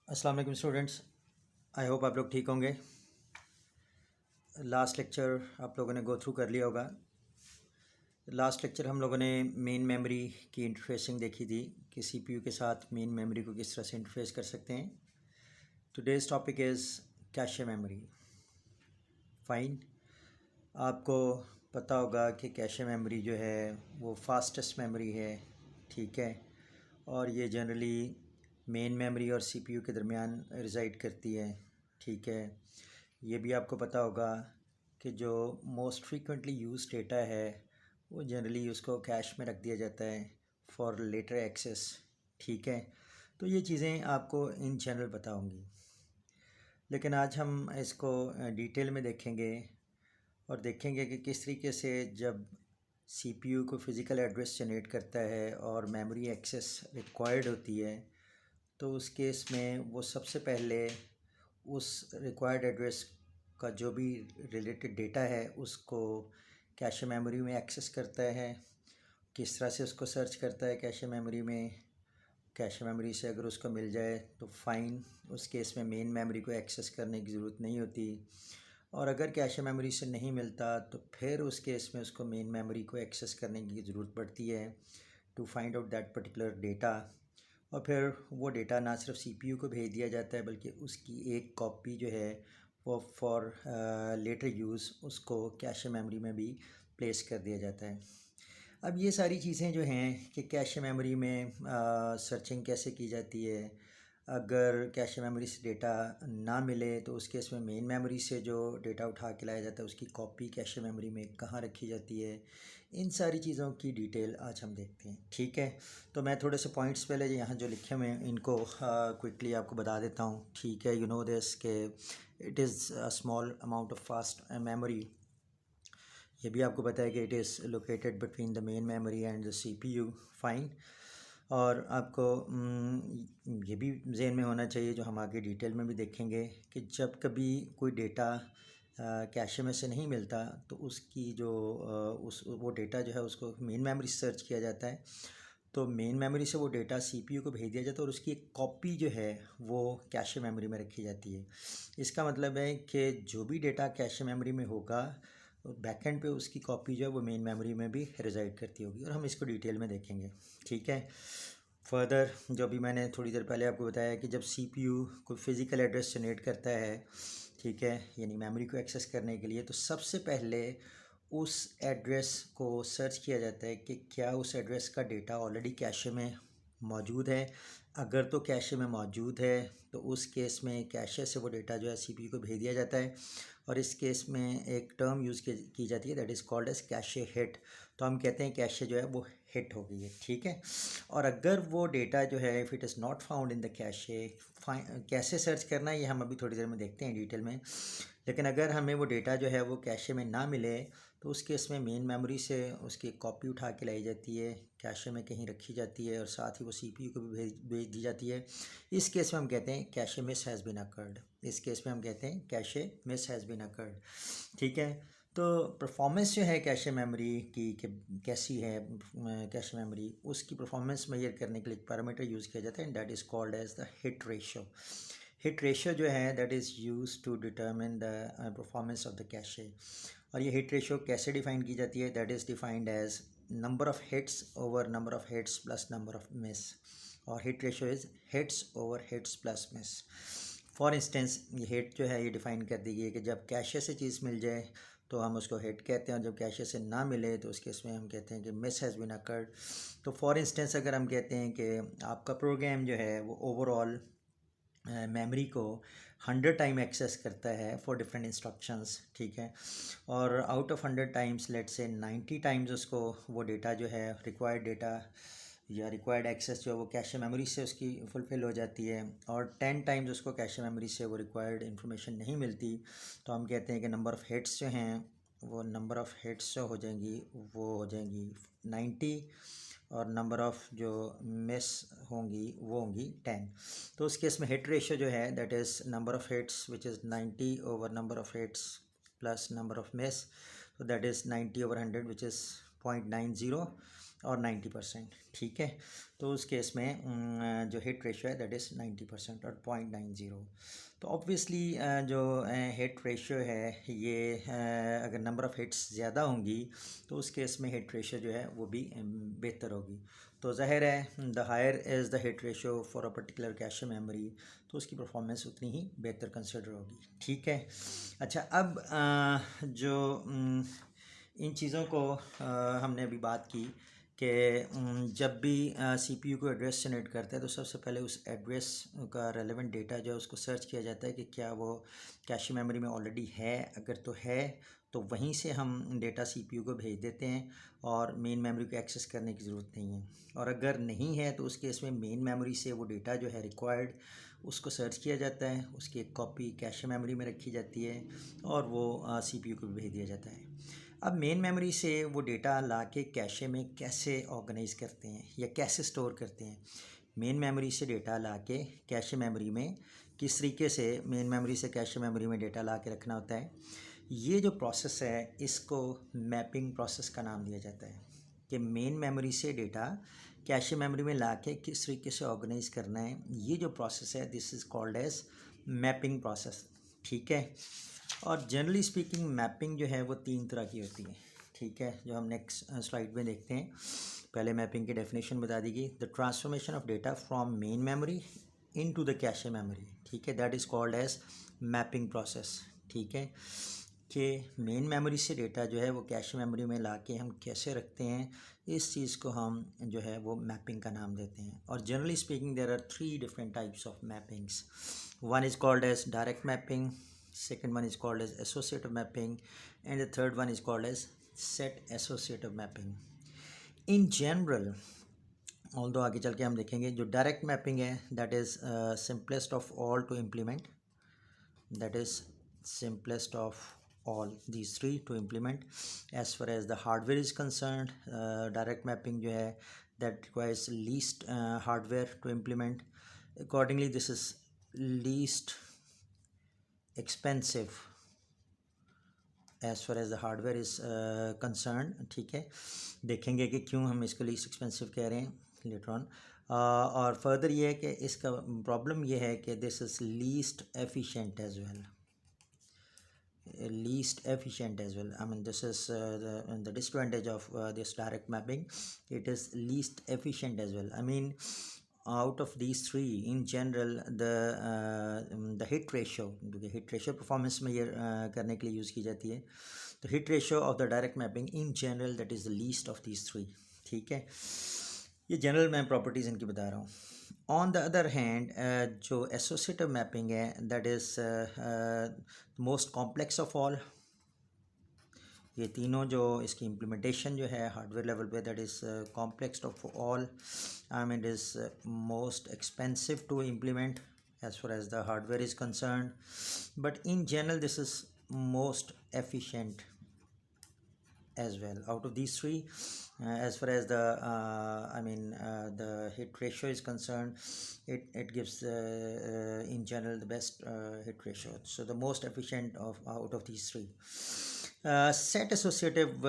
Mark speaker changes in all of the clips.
Speaker 1: अस्सलाम वालेकुम students. I hope आप लोग ठीक होंगे। लास्ट लेक्चर आप लोगों ने गो थ्रू कर लिया होगा। लास्ट लेक्चर हम लोगों ने मेन मेमोरी की इंटरफेसिंग देखी थी कि सीपीयू के साथ मेन मेमोरी को किस तरह से इंटरफेस कर सकते हैं। Today's topic is cache memory. Fine. आपको पता होगा कि कैशे मेमोरी जो है वो फास्टेस्ट मेमोरी है, ठीक है, और ये जनरली मेन मेमोरी और सीपीयू के दरमियान रिज़ाइड करती है, ठीक है। ये भी आपको पता होगा कि जो मोस्ट फ्रीक्वेंटली यूज डेटा है वो जनरली उसको कैश में रख दिया जाता है फॉर लेटर एक्सेस, ठीक है। तो ये चीज़ें आपको इन जनरल पता होंगी, लेकिन आज हम इसको डिटेल में देखेंगे और देखेंगे कि किस तरीके से जब सीपीयू को फ़िज़िकल एड्रेस जनरेट करता है और मेमोरी एक्सेस रिक्वायर्ड होती है, तो उस केस में वो सबसे पहले उस रिक्वायर्ड एड्रेस का जो भी रिलेटेड डेटा है उसको कैशे मेमोरी में एक्सेस करता है। किस तरह से उसको सर्च करता है कैशे मेमोरी में, कैशे मेमोरी से अगर उसको मिल जाए तो फ़ाइन, उस केस में मेन मेमोरी को एक्सेस करने की ज़रूरत नहीं होती, और अगर कैशे मेमोरी से नहीं मिलता तो फिर उस केस में उसको मेन मेमोरी को एक्सेस करने की ज़रूरत पड़ती है to find out that particular data. और फिर वो डेटा ना सिर्फ सीपीयू को भेज दिया जाता है बल्कि उसकी एक कॉपी जो है वो फॉर लेटर यूज़ उसको कैशे मेमोरी में भी प्लेस कर दिया जाता है। अब ये सारी चीज़ें जो हैं कि कैशे मेमोरी में सर्चिंग कैसे की जाती है, अगर कैशे मेमोरी से डेटा ना मिले तो उस केस में मेन मेमोरी से जो डेटा उठा के लाया जाता है उसकी कॉपी कैशे मेमोरी में कहाँ रखी जाती है, इन सारी चीज़ों की डिटेल आज हम देखते हैं, ठीक है। तो मैं थोड़े से पॉइंट्स पहले यहाँ जो लिखे हुए हैं इनको क्विकली आपको बता देता हूँ, ठीक है। यू नो दिस के it is a small amount of fast memory. ये भी आपको पता है कि it is located between the main memory and the CPU, fine. और आपको ये भी जहन में होना चाहिए, जो हम आगे डिटेल में भी देखेंगे, कि जब कभी कोई डेटा कैशे में से नहीं मिलता तो उसकी जो उस वो डेटा जो है उसको मेन मेमोरी से सर्च किया जाता है, तो मेन मेमोरी से वो डेटा सीपीयू को भेज दिया जाता है और उसकी एक कॉपी जो है वो कैशे मेमोरी में रखी जाती है। इसका मतलब है कि जो भी डेटा कैशे मेमोरी में होगा बैकएंड पे उसकी कॉपी जो है वो मेन मेमोरी में भी रिजाइड करती होगी, और हम इसको डिटेल में देखेंगे, ठीक है। फर्दर जो भी मैंने थोड़ी देर पहले आपको बताया कि जब सीपीयू कोई फिज़िकल एड्रेस जनरेट करता है, ठीक है, यानी मेमोरी को एक्सेस करने के लिए, तो सबसे पहले उस एड्रेस को सर्च किया जाता है कि क्या उस एड्रेस का डेटा ऑलरेडी कैशे में मौजूद है। अगर तो कैशे में मौजूद है तो उस केस में कैशे से वो डेटा जो है सीपीयू को भेज दिया जाता है, और इस केस में एक टर्म यूज़ की जाती है that is called as cache hit. तो हम कहते हैं कैशे जो है वो हिट हो गई है, ठीक है। और अगर वो डेटा जो है if it is not found in the cache, कैसे सर्च करना है ये हम अभी थोड़ी देर में देखते हैं डिटेल में, लेकिन अगर हमें वो डेटा जो है वो कैशे में ना मिले तो उस केस में मेन मेमोरी से उसकी कॉपी उठा के लाई जाती है, कैशे में कहीं रखी जाती है, और साथ ही वो सीपीयू को भी भेज दी जाती है। इस केस में हम कहते हैं cache miss has been occurred. इस केस में हम कहते हैं cache miss has been occurred, ठीक है। तो परफॉर्मेंस जो है कैशे मेमोरी की कि कैसी है कैशे मेमोरी, उसकी परफॉर्मेंस मेजर करने के लिए एक पैरामीटर यूज़ किया जाता है, that is called as the hit ratio. Hit ratio जो है that is use to determine the performance of the cache. और ये हिट रेशो कैसे डिफाइन की जाती है, that is defined as number of hits over number of hits plus number of miss, और hit ratio is hits over hits plus miss. For instance ये hit जो है ये डिफ़ाइन कर दी गई है कि जब कैशे से चीज़ मिल जाए तो हम उसको हिट कहते हैं, और जब कैशे से ना मिले तो उस केस में हम कहते हैं कि मिस हैज़ बीन अकर्ड। तो फॉर इंस्टेंस अगर हम कहते हैं कि आपका प्रोग्राम जो है वो ओवरऑल मेमोरी को 100 टाइम एक्सेस करता है फॉर डिफरेंट इंस्ट्रक्शंस, ठीक है, और आउट ऑफ 100 टाइम्स लेट से 90 टाइम्स उसको वो डेटा जो है रिक्वायर्ड डेटा या रिक्वायर्ड एक्सेस जो है वो कैशे मेमोरी से उसकी फुलफ़िल हो जाती है, और 10 टाइम्स उसको कैशे मेमोरी से वो रिक्वायर्ड इन्फॉर्मेशन नहीं मिलती, तो हम कहते हैं कि नंबर ऑफ़ हिट्स जो हैं वो नंबर ऑफ़ हिट्स जो हो जाएंगी वो हो जाएंगी 90, और नंबर ऑफ़ जो मिस होंगी वो होंगी 10। तो उस केस में हिट रेशियो जो है that is number of hits which is 90 over number of hits plus number of miss, तो that is 90 over 100 which is 0.90, और 90%, ठीक है। तो उस केस में जो हिट रेशियो है दैट इज़ 90% और 0.90। तो ऑब्वियसली जो हिट रेशियो है ये अगर नंबर ऑफ़ हिट्स ज़्यादा होंगी तो उस केस में हिट रेशियो जो है वो भी बेहतर होगी। तो ज़ाहिर है the higher is the hit ratio for a particular cache memory, तो उसकी परफॉर्मेंस उतनी ही बेहतर कंसिडर होगी, ठीक है। अच्छा, अब जो इन चीज़ों को हमने अभी बात की कि जब भी सीपीयू को एड्रेस जनरेट करता है तो सबसे पहले उस एड्रेस का रेलेवेंट डेटा जो है उसको सर्च किया जाता है कि क्या वो कैश मेमोरी में ऑलरेडी है। अगर तो है तो वहीं से हम डेटा सीपीयू को भेज देते हैं और मेन मेमोरी को एक्सेस करने की ज़रूरत नहीं है। और अगर नहीं है तो उस केस में मेन मेमोरी से वो डेटा जो है रिक्वायर्ड उसको सर्च किया जाता है, उसकी एक कॉपी कैश मेमोरी में रखी जाती है और वो सीपीयू को भी भेज दिया जाता है। अब मेन मेमोरी से वो डेटा ला के कैशे में कैसे ऑर्गेनाइज करते हैं या कैसे स्टोर करते हैं। मेन मेमोरी से डेटा ला के कैशे मेमोरी में किस तरीके से मेन मेमोरी से कैशे मेमोरी में डेटा ला के रखना होता है, ये जो प्रोसेस है इसको मैपिंग प्रोसेस का नाम दिया जाता है। कि मेन मेमोरी से डेटा कैशे मेमोरी में ला के किस तरीके से ऑर्गेनाइज करना है, ये जो प्रोसेस है this is called as mapping process, ठीक है। और जनरली स्पीकिंग मैपिंग जो है वो 3 तरह की होती है, ठीक है, जो हम नेक्स्ट स्लाइड में देखते हैं। पहले मैपिंग की डेफिनेशन बता दी गई, the transformation of data from main memory into the cache memory, ठीक है, that is called as mapping process, ठीक है। कि मेन मेमोरी से डेटा जो है वो कैश मेमोरी में ला के हम कैसे रखते हैं, इस चीज़ को हम जो है वो मैपिंग का नाम देते हैं। और generally speaking there are 3 different types of mappings. One is called as direct mapping, second one is called as associative mapping, and the third one is called as set associative mapping. In general, although आगे चल के हम देखेंगे, जो direct mapping है that is simplest of all to implement, that is simplest of all these three to implement. As far as the hardware is concerned, direct mapping जो है that requires least hardware to implement. Accordingly, this is least expensive as far as the hardware is concern, ठीक है। देखेंगे कि क्यों हम इसको least expensive कह रहे हैं लेटर ऑन। और फर्दर ये है कि इसका प्रॉब्लम ये है कि this is least efficient as well, least efficient as well. I mean, this is the disadvantage of this direct mapping. It is least efficient as well. I mean, out of these three, in general, the hit ratio, क्योंकि hit ratio performance measure करने के लिए use की जाती है, तो hit ratio of the direct mapping in general that is the least of these three, ठीक है। ये जनरल मैं प्रॉपर्टीज़ इनकी बता रहा हूँ। ऑन द अदर हैंड जो एसोसिएटिव मैपिंग है that is most complex of all. ये तीनों जो इसकी इम्प्लीमेंटेशन जो है हार्डवेयर लेवल पे that is complex of all, I mean it is most expensive to implement as far as the hardware is concerned, but in general this is most efficient as well. Out of these three, as far as the the hit ratio is concerned, it gives in general the best hit ratio, so the most efficient of out of these three. Set associative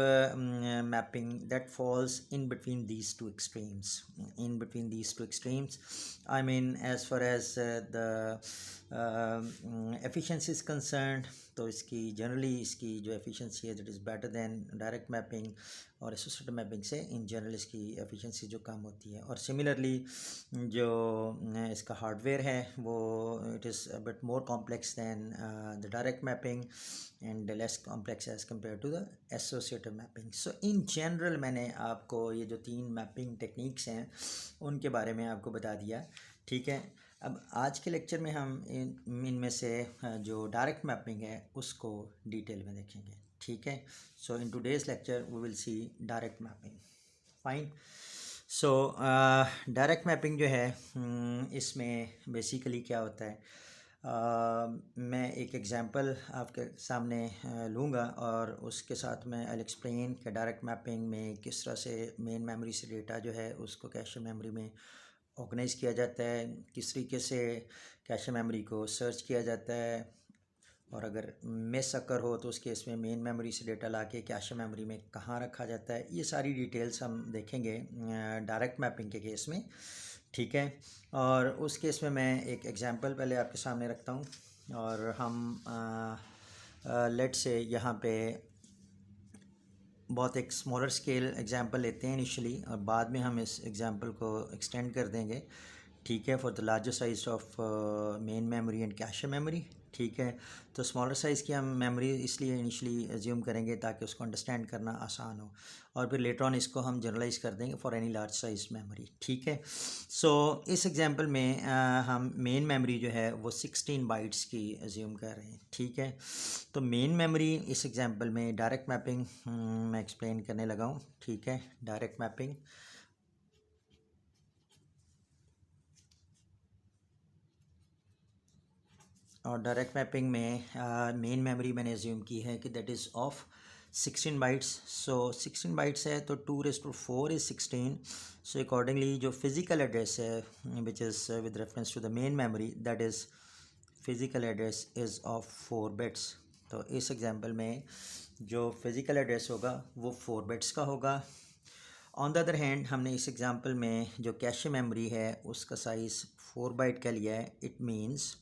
Speaker 1: mapping that falls in between these two extremes. In between these two extremes, I mean, as far as the efficiency is concerned, तो इसकी generally इसकी जो efficiency है that is better than direct mapping, और associative mapping से in general इसकी efficiency जो कम होती है। और सिमिलरली जो इसका हार्डवेयर है वो it is a bit more complex than the direct mapping and less complex as compare to the associative mapping. So in general मैंने आपको ये जो 3 मैपिंग टेक्निक्स हैं उनके बारे में आपको बता दिया, ठीक है। अब आज के लेक्चर में हम इनमें से जो डायरेक्ट मैपिंग है उसको डिटेल में देखेंगे, ठीक है। So in today's lecture we will see direct mapping, fine. So direct mapping जो है इसमें बेसिकली क्या होता है, मैं एक एग्जांपल आपके सामने लूँगा और उसके साथ मैं आई एक्सप्लेन कि डायरेक्ट मैपिंग में किस तरह से मेन मेमोरी से डेटा जो है उसको कैशे मेमोरी में ऑर्गेनाइज़ किया जाता है, किस तरीके से कैशे मेमोरी को सर्च किया जाता है, और अगर मिस अकर हो तो उस केस में मेन मेमोरी से डेटा ला के कैश मेमोरी में कहाँ रखा जाता है, ये सारी डिटेल्स हम देखेंगे डायरेक्ट मैपिंग के केस में, ठीक है। और उस केस में मैं एक एग्जांपल पहले आपके सामने रखता हूँ और हम लेट से यहाँ पे बहुत एक स्मॉलर स्केल एग्जांपल लेते हैं इनिशियली और बाद में हम इस एग्जांपल को एक्सटेंड कर देंगे, ठीक है, for the larger size of main memory and cache memory, ठीक है। तो स्मॉलर साइज़ की हम मेमोरी इसलिए इनिशियली एज्यूम करेंगे ताकि उसको अंडरस्टैंड करना आसान हो और फिर लेटर ऑन इसको हम जनरलाइज कर देंगे for any large size memory, ठीक है। सो इस एग्जांपल में हम मेन मेमोरी जो है वो 16 बाइट्स की एज्यूम कर रहे हैं, ठीक है। तो मेन मेमोरी इस एग्जांपल में डायरेक्ट मैपिंग मैं एक्सप्लेन करने लगा हूँ, ठीक है। डायरेक्ट मैपिंग और डायरेक्ट मैपिंग में मेन मेमोरी मैंने एज्यूम की है कि that is of 16 bytes. So 16 bytes है तो 2⁴ इज़ 16। सो अकॉर्डिंगली जो फिज़िकल एड्रेस है which is with reference to the main memory that is physical address is of 4 bits. तो इस एग्जांपल में जो फिज़िकल एड्रेस होगा वो 4 बिट्स का होगा। ऑन द अदर हैंड हमने इस एग्जांपल में जो कैश मेमोरी है उसका साइज़ 4 बाइट का लिया है। इट मीन्स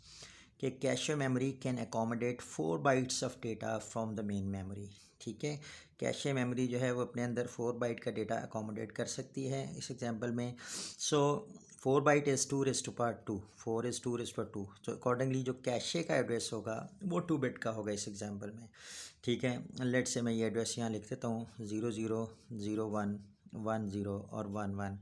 Speaker 1: कि cache memory can accommodate 4 bytes of data from the main memory, ठीक है। कैश मेमोरी जो है वो अपने अंदर 4 बाइट का डेटा अकोमोडेट कर सकती है इस एग्जांपल में। सो 4 बाइट इज़ 2⁻², 4 इज़ 2⁻²। तो अकॉर्डिंगली जो कैशे का एड्रेस होगा वो 2 बिट का होगा इस एग्जांपल में, ठीक है। लेट से मैं ये एड्रेस यहाँ लिख देता हूँ 0001 10 और 11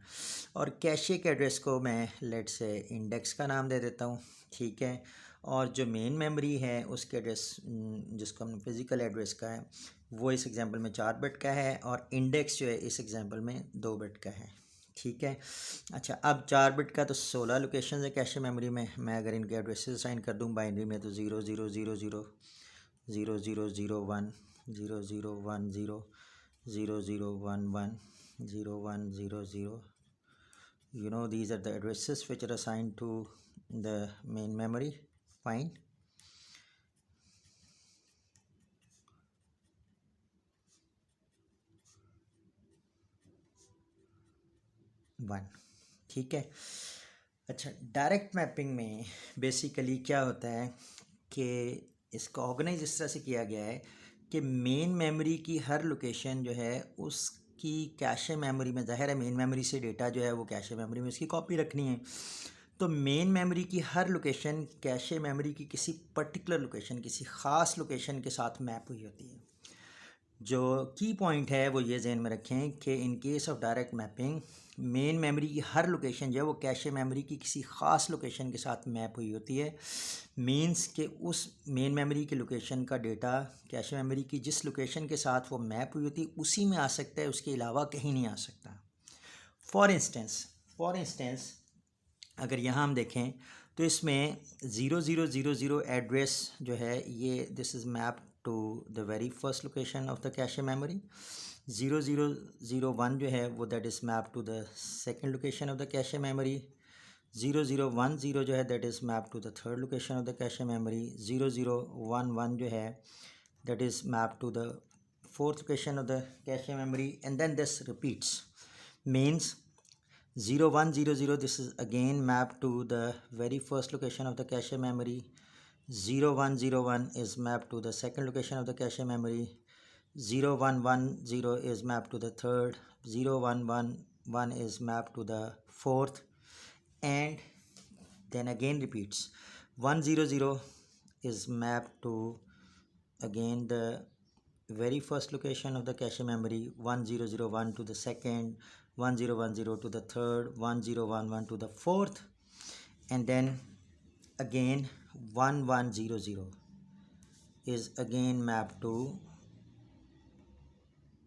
Speaker 1: और कैशे के एड्रेस को मैं लेट से इंडेक्स का नाम दे देता हूँ, ठीक है। और जो मेन मेमोरी है उसके एड्रेस जिसको हम फिज़िकल एड्रेस का है वो इस एग्जांपल में 4 बिट का है और इंडेक्स जो है इस एग्जांपल में 2 बिट का है, ठीक है। अच्छा, अब 4 बिट का तो 16 लोकेशन है कैश मेमोरी में। मैं अगर इनके एड्रेसेस असाइन कर दूँ बाइनरी में तो 0000 0001 0010 0011 0100, you know, these are the addresses which are assigned to the main memory. Fine. One, ठीक है। अच्छा, डायरेक्ट मैपिंग में बेसिकली क्या होता है कि इसको ऑर्गेनाइज इस तरह से किया गया है कि मेन मेमोरी की हर लोकेशन जो है उसकी कैशे मेमोरी में, ज़ाहिर है मेन मेमोरी से डेटा जो है वो कैशे मेमोरी में उसकी कॉपी रखनी है। तो मेन मेमोरी की हर लोकेशन कैशे मेमोरी की किसी पर्टिकुलर लोकेशन, किसी ख़ास लोकेशन के साथ मैप हुई होती है। जो की पॉइंट है वो ये जहन में रखें कि in case of direct mapping main memory की हर लोकेशन जो है वो कैशे मेमोरी की किसी ख़ास लोकेशन के साथ मैप हुई होती है। मींस कि उस मेन मेमोरी की लोकेशन का डेटा कैशे मेमोरी की जिस लोकेशन के साथ वो मैप हुई होती है उसी में आ सकता है, उसके अलावा कहीं नहीं आ सकता। फॉर इंस्टेंस अगर यहाँ हम देखें तो इसमें 0000 एड्रेस जो है ये this is map to the very first location of the cache memory. 0001 जो है वो that is mapped to the second location of the cache memory. 0010 जो है that is mapped to the third location of the cache memory. 0011 जो है that is mapped to the fourth location of the cache memory, and then this repeats. Means 0100 this is again mapped to the very first location of the cache memory. 0101 is mapped to the second location of the cache memory. 0110 is mapped to the third. 0111 is mapped to the fourth, and then again repeats. 100 is mapped to again the very first location of the cache memory. 1001 to the second, 1010 to the third, 1011 to the fourth, and then again 1100 is again mapped to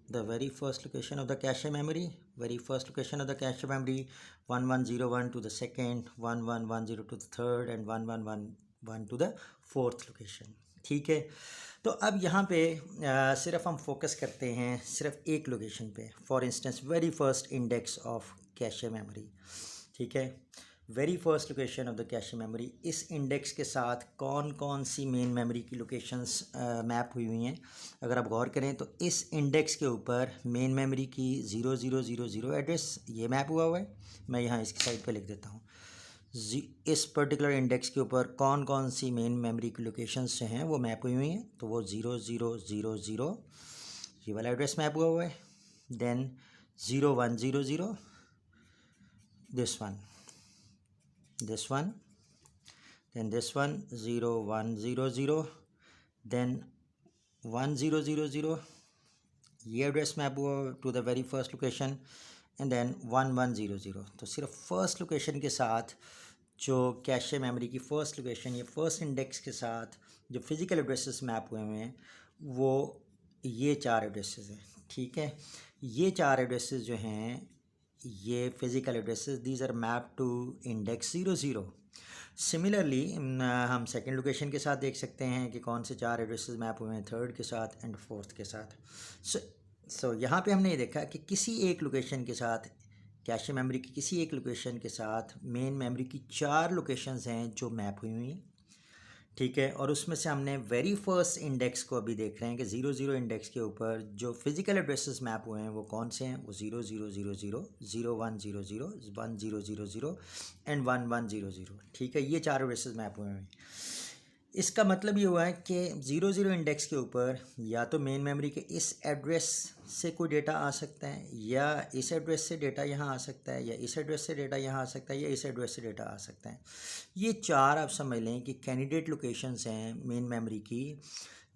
Speaker 1: the very first location of the cache memory, 1101 to the second, 1110 to the third, and 1111 to the fourth location, ठीक है। तो अब यहाँ पे सिर्फ हम focus करते हैं सिर्फ एक लोकेशन पे, for instance very first index of cache memory, ठीक है। Very first location of the cache memory, इस इंडेक्स के साथ कौन कौन सी मेन मेमोरी की लोकेशंस मैप हुई हुई हैं। अगर आप गौर करें तो इस इंडेक्स के ऊपर मेन मेमोरी की 0000 एड्रेस ये मैप हुआ हुआ है। मैं यहाँ इसकी साइड पे लिख देता हूँ। इस पर्टिकुलर इंडेक्स के ऊपर कौन कौन सी मेन मेमोरी की लोकेशंस जो हैं वो मैप हुई हुई हैं, तो वो 0000 ये वाला एड्रेस मैप हुआ हुआ है। Then 0100 this one, then this one 0100, then 1000 ये एड्रेस मैप हुआ to the very first location, and then 1100। तो सिर्फ फर्स्ट लोकेशन के साथ जो कैशे मेमोरी की फर्स्ट लोकेशन या फर्स्ट इंडेक्स के साथ जो फिज़िकल एड्रेसेस मैप हुए हुए हैं वो ये 4 एड्रेसेस हैं। ठीक है, ये 4 एड्रेसेस जो हैं ये physical addresses, these are map to index 00। Similarly हम सेकंड लोकेशन के साथ देख सकते हैं कि कौन से 4 एड्रेसेस मैप हुए हैं थर्ड के साथ एंड फोर्थ के साथ। सो यहाँ पे हमने ये देखा कि किसी एक लोकेशन के साथ, कैशे मेमोरी की किसी एक लोकेशन के साथ मेन मेमोरी की 4 लोकेशंस हैं जो मैप हुई हुई हैं। ठीक है, और उसमें से हमने वेरी फर्स्ट इंडेक्स को अभी देख रहे हैं कि 00 इंडेक्स के ऊपर जो फिज़िकल एड्रेसेस मैप हुए हैं वो कौन से हैं, वो 0000, 0100, 1000 एंड 1100। ठीक है, ये 4 एड्रेसेस मैप हुए हैं। इसका मतलब ये हुआ है कि 00 इंडेक्स के ऊपर या तो मेन मेमोरी के इस एड्रेस से कोई डेटा आ सकता है, या इस एड्रेस से डेटा यहाँ आ सकता है, या इस एड्रेस से डेटा यहाँ आ सकता है, या इस एड्रेस से डेटा आ सकता है। ये 4 आप समझ लें कि कैंडिडेट लोकेशंस हैं मेन मेमोरी की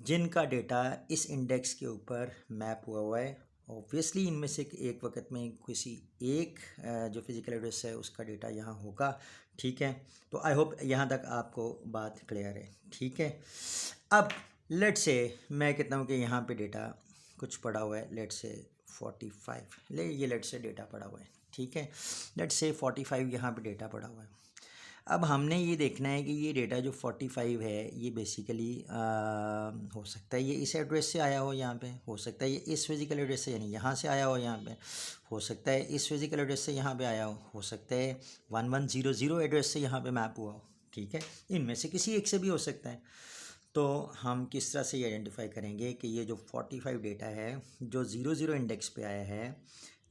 Speaker 1: जिनका डेटा इस इंडेक्स के ऊपर मैप हुआ हुआ है। ऑब्वियसली इनमें से एक वक्त में किसी एक जो फिज़िकल एड्रेस है उसका डेटा यहाँ होगा। ठीक है, तो आई होप यहाँ तक आपको बात क्लियर है। ठीक है, अब लेट से मैं कहता हूँ कि यहाँ पे डेटा कुछ पड़ा हुआ है, लेट से 45 ये लेट से डेटा पड़ा हुआ है। ठीक है, लेट से 45 यहाँ पे डेटा पड़ा हुआ है। अब हमने ये देखना है कि ये डेटा जो 45 है ये बेसिकली हो सकता है ये इस एड्रेस से आया हो, यहाँ पे हो सकता है ये इस फिज़िकल एड्रेस से, यानी यहाँ से आया हो, यहाँ पे हो सकता है इस फिज़िकल एड्रेस से यहाँ पे आया हो सकता है 1100 एड्रेस से यहाँ पे मैप हुआ हो। ठीक है, इनमें से किसी एक से भी हो सकता है। तो हम किस तरह से ये आइडेंटिफाई करेंगे कि ये जो 45 डेटा है जो 00 इंडेक्स पे आया है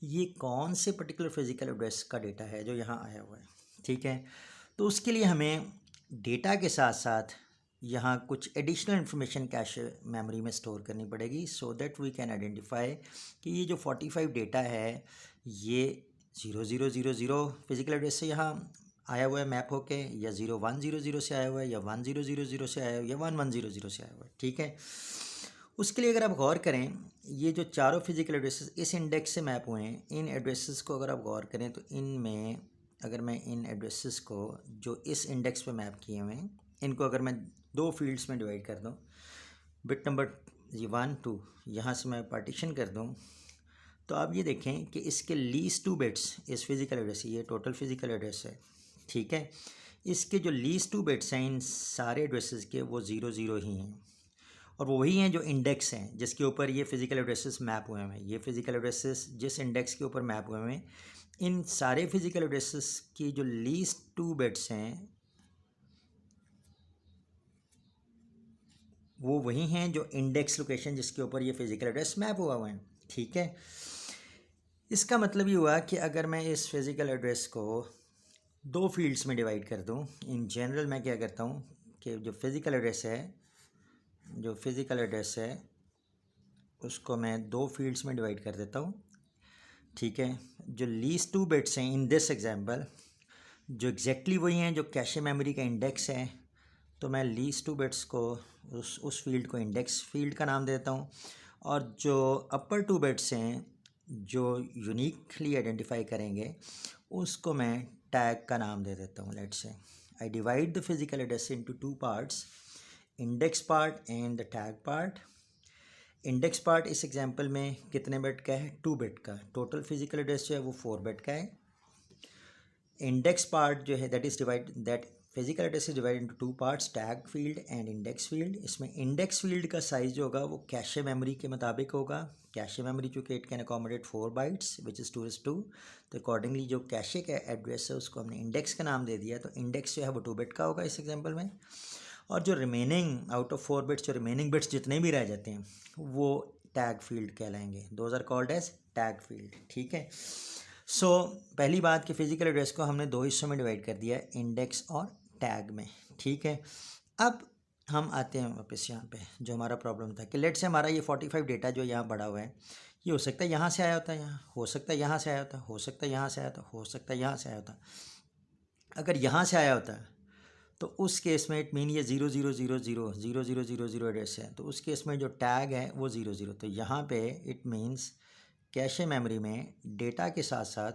Speaker 1: ये कौन से पर्टिकुलर फिज़िकल एड्रेस का डेटा है जो यहाँ आया हुआ है। ठीक है, तो उसके लिए हमें डेटा के साथ साथ यहाँ कुछ एडिशनल इन्फॉर्मेशन कैश मेमोरी में स्टोर करनी पड़ेगी, so that we can identify कि ये जो 45 डेटा है ये 0000 फिज़िकल एड्रेस से यहाँ आया हुआ है मैप होके, या 0100 से आया हुआ है, या 1000 से आया हुआ है, या 1100 से आया हुआ है। ठीक है, उसके लिए अगर आप गौर करें ये जो चारों फिज़िकल एड्रेसेस इस इंडेक्स से मैप हुए हैं, इन एड्रेसेस को अगर आप गौर करें तो इनमें अगर मैं इन एड्रेसेस को जो इस इंडेक्स पे मैप किए हुए हैं इनको अगर मैं 2 फील्ड्स में डिवाइड कर दूं, बिट नंबर 1 2 यहाँ से मैं पार्टीशन कर दूं, तो आप ये देखें कि इसके लीस्ट 2 बिट्स इस फिज़िकल एड्रेस, ये टोटल फिज़िकल एड्रेस है। ठीक है, इसके जो लीस्ट 2 बिट्स हैं इन सारे एड्रेसेस के वो 00 ही हैं, और वो वही हैं जो इंडेक्स हैं जिसके ऊपर ये फिज़िकल एड्रेसेस मैप हुए हैं। ये फिज़िकल एड्रेसेस जिस इंडेक्स के ऊपर मैप हुए हैं इन सारे फिज़िकल एड्रेसेस की जो लीस्ट 2 बिट्स हैं वो वही हैं जो इंडेक्स लोकेशन जिसके ऊपर ये फिज़िकल एड्रेस मैप हुआ हुआ है। ठीक है, इसका मतलब ये हुआ कि अगर मैं इस फिज़िकल एड्रेस को 2 फील्ड्स में डिवाइड कर दूं, इन जनरल मैं क्या करता हूं कि जो फिज़िकल एड्रेस है उसको मैं 2 फील्ड्स में डिवाइड कर देता हूं। ठीक है, जो लीस्ट 2 बिट्स हैं इन दिस एग्जांपल जो एग्जैक्टली वही हैं जो कैशे मेमोरी का इंडेक्स है, तो मैं लीस्ट 2 बिट्स को उस फील्ड को इंडेक्स फील्ड का नाम देता हूँ, और जो अपर 2 बिट्स हैं जो यूनिकली आइडेंटिफाई करेंगे उसको मैं टैग का नाम दे देता हूँ। Let's say I divide the physical address into 2 parts, index part and the tag part. Index part इस एग्जांपल में कितने बिट का है, 2 बिट का। टोटल फिज़िकल एड्रेस जो है वो 4 बिट का है। इंडेक्स पार्ट जो है that physical address is divide into two parts, tag field and index field. इसमें इंडेक्स फील्ड का साइज जो होगा वो कैशे मेमोरी के मुताबिक होगा। कैशे मेमोरी चूँकि it can accommodate 4 bytes which is 2:2, तो अकॉर्डिंगली जो कैशे का एड्रेस है उसको हमने इंडेक्स का नाम दे दिया। तो इंडेक्स जो है वो 2 बिट का होगा इस एग्जाम्पल में, और जो रिमेनिंग आउट ऑफ 4 बिट्स, जो रिमेनिंग बिट्स जितने भी रह जाते हैं वो टैग फील्ड कहलाएंगे। Those are called as tag field. ठीक है। सो पहली बात कि फिजिकल एड्रेस को हमने 2 हिस्सों में डिवाइड कर दिया है, इंडेक्स और टैग में। ठीक है। अब हम आते हैं वापस यहाँ पे, जो हमारा प्रॉब्लम था कि लेट से हमारा ये 45 डेटा जो यहाँ बड़ा हुआ है, ये हो सकता है यहाँ से आया होता है, यहाँ हो सकता है, यहाँ से आया होता है, हो सकता है यहाँ से आया होता, हो सकता है यहाँ से आया होता। अगर यहाँ से आया होता है तो उस केस में इट मीन ये 00000000 एड्रेस है, तो उस केस में जो टैग है वो 00। तो यहाँ पे इट मीन्स कैशे मेमोरी में डेटा के साथ साथ,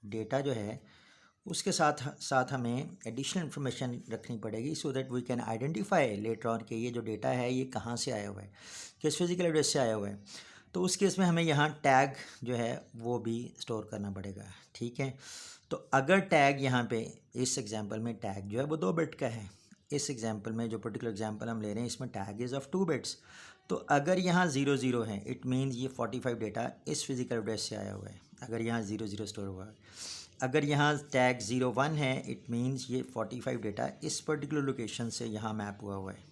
Speaker 1: डेटा जो है उसके साथ साथ हमें एडिशनल इन्फॉर्मेशन रखनी पड़ेगी, so that we can identify later on कि ये जो डेटा है ये कहाँ से आया हुआ है, किस फिजिकल एड्रेस से आया हुआ है। तो उस केस में हमें यहाँ टैग जो है वो भी स्टोर करना पड़ेगा। ठीक है। तो अगर टैग यहाँ पे इस एग्जांपल में टैग जो है वो 2 बिट का है, इस एग्जांपल में जो पर्टिकुलर एग्जांपल हम ले रहे हैं इसमें टैग इज़ ऑफ 2 बिट्स, तो अगर यहाँ 00 है इट मीन्स ये 45 डेटा इस फिजिकल एड्रेस से आया हुआ है, अगर यहाँ 00 स्टोर हुआ है। अगर यहाँ टैग 01 है इट मीन्स ये 45 डेटा इस पर्टिकुलर लोकेशन से यहाँ मैप हुआ है।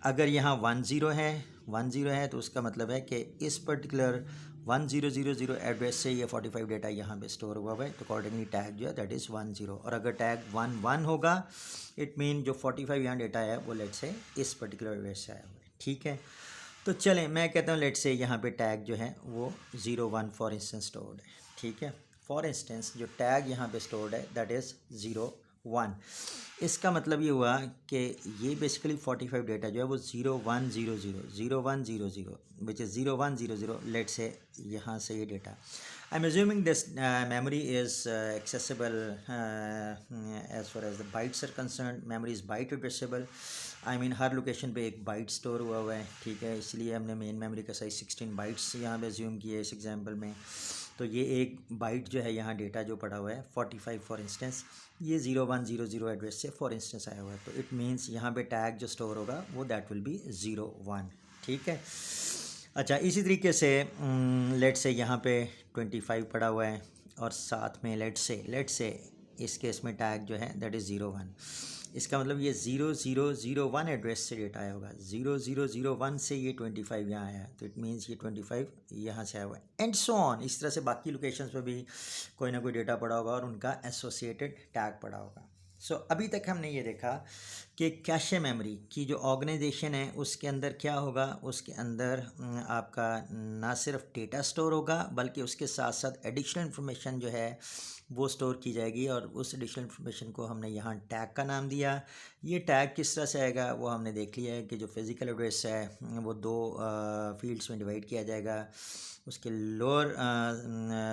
Speaker 1: अगर यहाँ 10 है तो उसका मतलब है कि इस पर्टिकुलर 1000 एड्रेस से ये 45 डेटा यहाँ पे स्टोर हुआ है, तो अकॉर्डिंगली टैग जो है दैट इज़ 10। और अगर टैग 11 होगा इट मीन जो 45 यहाँ डेटा है वो लेट से इस पर्टिकुलर एड्रेस से आया हुआ है। ठीक है। तो चलें मैं कहता हूँ लेट से यहाँ पे टैग जो है वो 01 फॉर इंस्टेंस स्टोर्ड है। ठीक है। फॉर इंस्टेंस जो टैग यहाँ पे स्टोर्ड है दैट इज़ 01। इसका मतलब ये हुआ कि ये बेसिकली 45 डेटा जो है वो 0100 विच इज़ 0100 लेट से यहाँ से ये data. I am assuming this memory is accessible as far as the bytes are concern. Memory is byte addressable, I mean हर लोकेशन पे एक बाइट स्टोर हुआ है। ठीक है। इसलिए हमने मेन मेमोरी का साइज 16 बाइट्स यहाँ पे अज्यूम किया है इस एग्जांपल में। तो ये एक बाइट जो है यहाँ डेटा जो पड़ा हुआ है 45 फॉर इंस्टेंस, ये 0100 एड्रेस से फॉर इंस्टेंस आया हुआ है, तो इट मीन्स यहाँ पे टैग जो स्टोर होगा वो दैट विल बी 01। ठीक है। अच्छा, इसी तरीके से लेट से यहाँ पे 25 पड़ा हुआ है और साथ में लेट से इस केस में टैग जो है दैट इज़ 01। इसका मतलब ये 0001 एड्रेस से डेटा आया होगा, 0001 से ये 25 यहाँ आया है, तो इट मीन्स ये 25 यहाँ से आया हुआ है, एंड सो ऑन। इस तरह से बाकी लोकेशंस पे भी कोई ना कोई डेटा पड़ा होगा और उनका एसोसिएटेड टैग पड़ा होगा। सो अभी तक हमने ये देखा कि कैशे मेमोरी की जो ऑर्गेनाइजेशन है उसके अंदर क्या होगा, उसके अंदर आपका ना सिर्फ डेटा स्टोर होगा बल्कि उसके साथ साथ एडिशनल इन्फॉर्मेशन जो है वो स्टोर की जाएगी, और उस एडिशनल इन्फॉर्मेशन को हमने यहाँ टैग का नाम दिया। ये टैग किस तरह से आएगा वो हमने देख लिया है कि जो फिज़िकल एड्रेस है वो 2 फील्ड्स में डिवाइड किया जाएगा। उसके लोअर